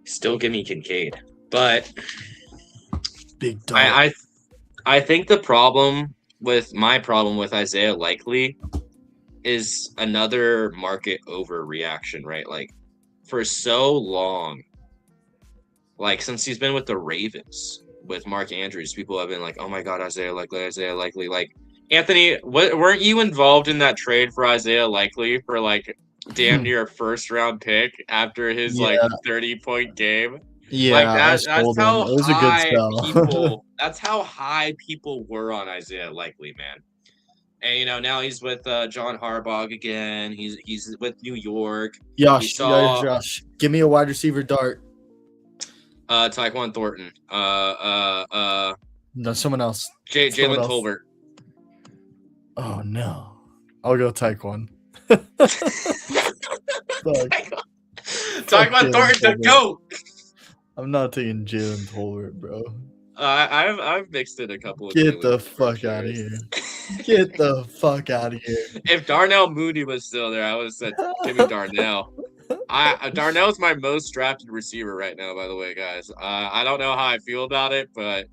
Still give me Kincaid. But big dog. I think my problem with Isaiah Likely is another market overreaction, right? Like, for so long, like since he's been with the Ravens with Mark Andrews, people have been like, "Oh my God, Isaiah Likely." Like, Anthony, weren't you involved in that trade for Isaiah Likely for like damn near a first round pick after his like 30-point game? Yeah, Like I sold him. It was a good sell. That's how high people were on Isaiah Likely, man. And you know, now he's with John Harbaugh again. He's with New York. Josh, give me a wide receiver dart. Tyquan Thornton. No, someone else. Jalen Tolbert. Oh no, I'll go Tyquan. Tyquan Thornton to go. I'm not taking Jalen Tolbert, bro. I've mixed in a couple of. Get the fuck out of here. Get the fuck out of here. If Darnell Mooney was still there, I would have said, give me Darnell. Darnell's my most drafted receiver right now, by the way, guys. I don't know how I feel about it, but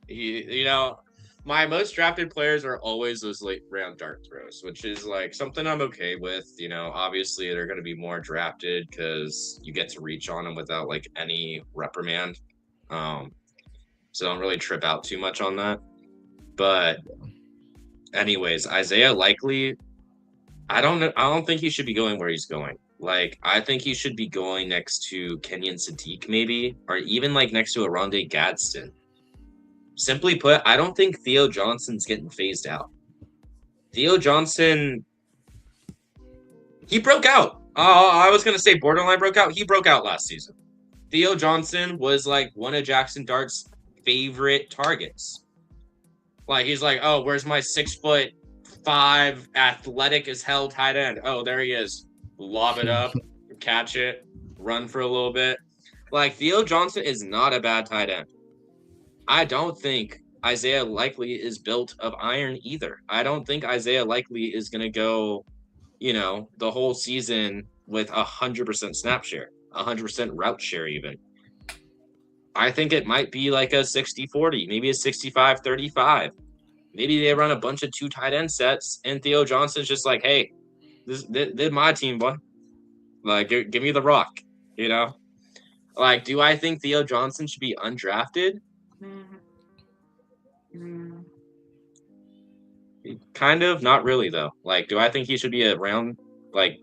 he, you know, my most drafted players are always those late round dart throws, which is like something I'm okay with. You know, obviously they're going to be more drafted because you get to reach on them without like any reprimand. Um, so don't really trip out too much on that. But anyways, Isaiah Likely, I don't know. I don't think he should be going where he's going. Like, I think he should be going next to Kenyon Sadiq, maybe, or even like next to a Rondé Gadsden. Simply put, I don't think Theo Johnson's getting phased out. Theo Johnson, he broke out. I was going to say borderline broke out. He broke out last season. Theo Johnson was like one of Jackson Dart's favorite targets. Like, he's like, oh, where's my 6'5" athletic as hell tight end? Oh, there he is. Lob it up, catch it, run for a little bit. Like, Theo Johnson is not a bad tight end. I don't think Isaiah Likely is built of iron either. I don't think Isaiah Likely is going to go, the whole season with 100% snap share, 100% route share even. I think it might be like a 60-40, maybe a 65-35. Maybe they run a bunch of 2 tight end sets, and Theo Johnson's just like, hey, this is my team, boy. Like, give me the rock, Like, do I think Theo Johnson should be undrafted? Kind of, not really though. Like, do I think he should be a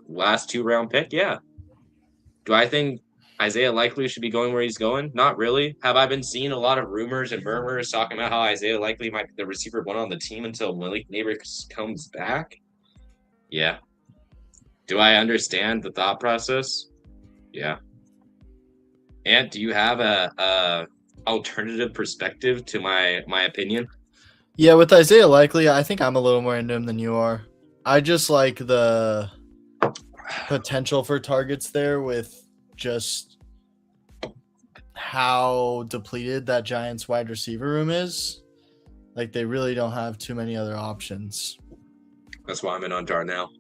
last 2-round pick? Yeah. Do I think Isaiah Likely should be going where he's going? Not really. Have I been seeing a lot of rumors and murmurs talking about how Isaiah Likely might be the receiver 1 on the team until Malik Neighbors comes back? Yeah. Do I understand the thought process? Yeah. And do you have a alternative perspective to my opinion? Yeah, with Isaiah Likely, I think I'm a little more into him than you are. I just like the potential for targets there with just how depleted that Giants wide receiver room is. Like, they really don't have too many other options. That's why I'm in on Darnell.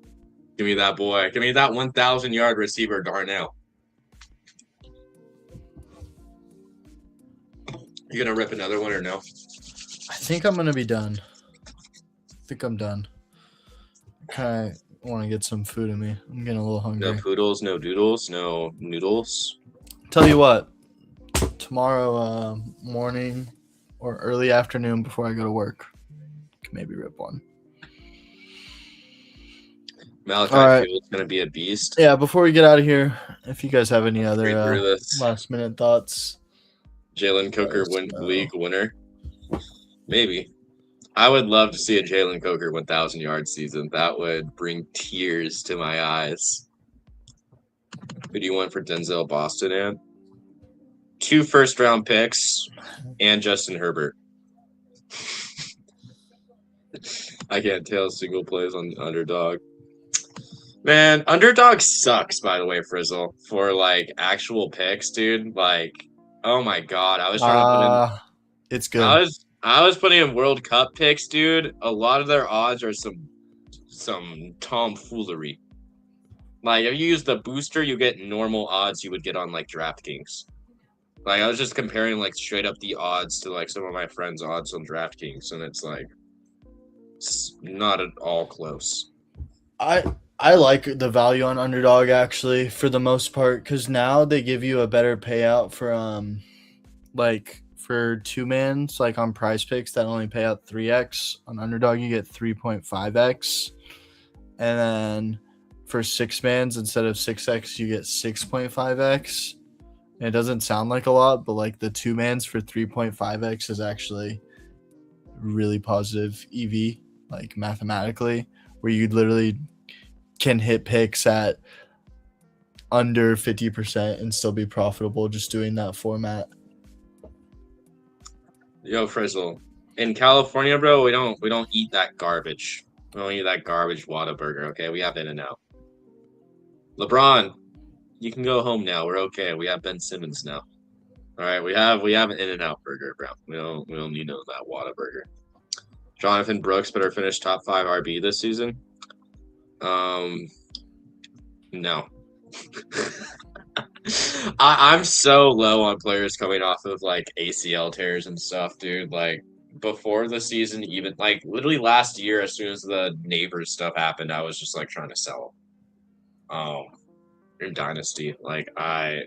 Give me that boy. Give me that 1,000-yard receiver, Darnell. You gonna rip another one or no? I think I'm gonna be done. I think I'm done. Kind of want to get some food in me. I'm getting a little hungry. No poodles, no doodles, no noodles. Tell you what, tomorrow morning or early afternoon before I go to work, can maybe rip one. Malachi Field's gonna be a beast. Yeah, before we get out of here, if you guys have any other last minute thoughts. Jalen Coker league winner. Maybe. I would love to see a Jalen Coker 1,000-yard season. That would bring tears to my eyes. Who do you want for Denzel Boston, Ann? 2 first-round picks and Justin Herbert. I can't tell single plays on Underdog. Man, Underdog sucks, by the way, Frizzle, for, like, actual picks, dude. Like, oh, my God. I was trying to put in... It's good. I was putting in World Cup picks, dude. A lot of their odds are some tomfoolery. Like, if you use the booster, you get normal odds you would get on, like, DraftKings. Like, I was just comparing, like, straight up the odds to, like, some of my friends' odds on DraftKings, and it's, like, it's not at all close. I like the value on Underdog, actually, for the most part, because now they give you a better payout for, for 2-mans, like on Prize Picks that only pay out 3x. On Underdog, you get 3.5x. And then for 6-mans, instead of 6x, you get 6.5x. And it doesn't sound like a lot, but like the 2-mans for 3.5x is actually really positive EV, like mathematically, where you literally can hit picks at under 50% and still be profitable just doing that format. Yo, Frizzle. In California, bro, we don't eat that garbage. We don't eat that garbage Whataburger, okay? We have In-N-Out. LeBron, you can go home now. We're okay. We have Ben Simmons now. All right, we have an In-N-Out burger, bro. We don't need none of that Whataburger. Jonathan Brooks better finish top 5 RB this season. No. I'm so low on players coming off of like ACL tears and stuff, dude. Like, before the season, even like literally last year, as soon as the neighbors stuff happened, I was just like trying to sell in Dynasty. Like I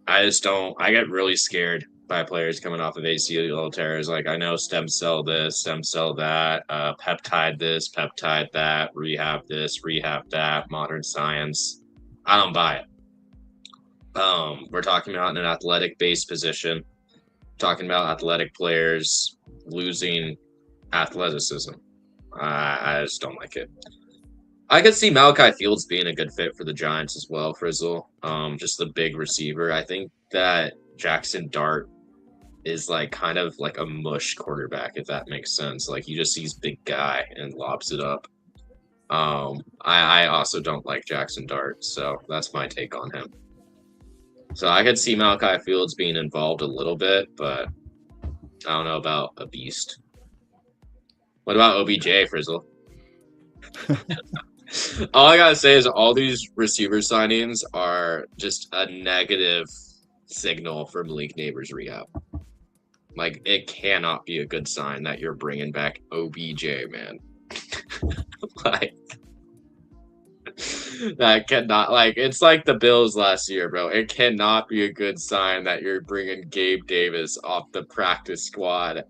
just don't. I get really scared by players coming off of ACL tears. Like I know stem cell this, stem cell that, peptide this, peptide that, rehab this, rehab that, modern science. I don't buy it. We're talking about an athletic based position, talking about athletic players losing athleticism. I just don't like it. I could see Malachi Fields being a good fit for the Giants as well, Frizzle. Just the big receiver. I think that Jackson Dart is like kind of like a mush quarterback, if that makes sense. Like he just sees big guy and lobs it up. I also don't like Jackson Dart, so that's my take on him. So I could see Malachi Fields being involved a little bit, but I don't know about a beast. What about OBJ, Frizzle? All I gotta say is all these receiver signings are just a negative signal for Malik Neighbors rehab. Like it cannot be a good sign that you're bringing back OBJ, man. Like that cannot like it's like the Bills last year, bro. It cannot be a good sign that you're bringing Gabe Davis off the practice squad.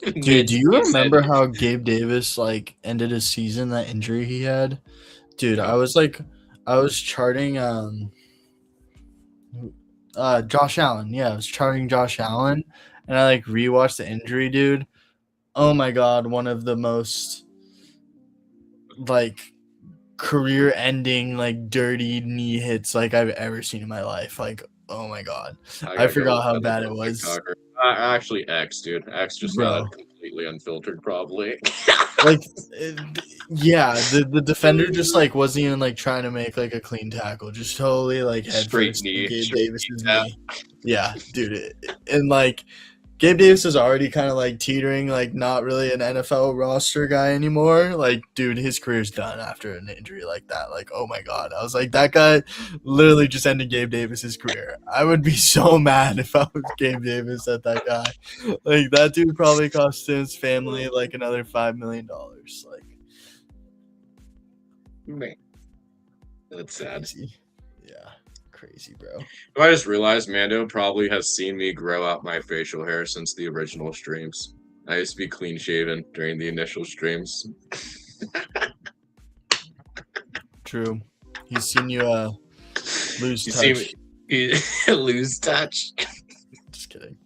Dude, do you remember how Gabe Davis like ended his season, that injury he had? Dude, I was charting Josh Allen. Yeah, I was charting Josh Allen and I like rewatched the injury, dude. Oh my god, one of the most like career ending like dirty knee hits like I've ever seen in my life. Like, oh my god. I forgot how bad it was. Actually, X, dude. X just Bro. got completely unfiltered, probably. Like, yeah, the defender just like wasn't even like trying to make like a clean tackle, just totally like head Straight first knee. Gabe Straight Davis's knee. knee. Yeah, dude, and like Gabe Davis is already kind of like teetering, like not really an NFL roster guy anymore. Like, dude, his career's done after an injury like that. Like, oh my god, I was like, that guy literally just ended Gabe Davis's career. I would be so mad if I was Gabe Davis at that guy. Like, that dude probably cost his family like another $5 million. Like, Man. That's sad. crazy. Yeah, crazy, bro. I just realized Mando probably has seen me grow out my facial hair since the original streams. I used to be clean shaven during the initial streams. True. He's seen you lose You touch. see me lose touch. Just kidding.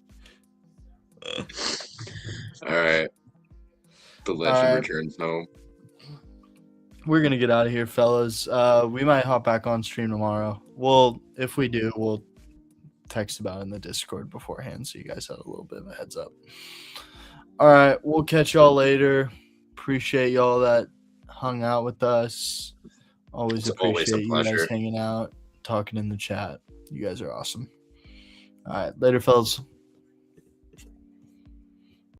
All right. The legend returns home. We're gonna get out of here, fellas. We might hop back on stream tomorrow. Well, if we do, we'll text about it in the Discord beforehand, so you guys have a little bit of a heads up. All right, we'll catch y'all later. Appreciate y'all that hung out with us. Always appreciate you guys hanging out, talking in the chat. You guys are awesome. All right, later, fellas.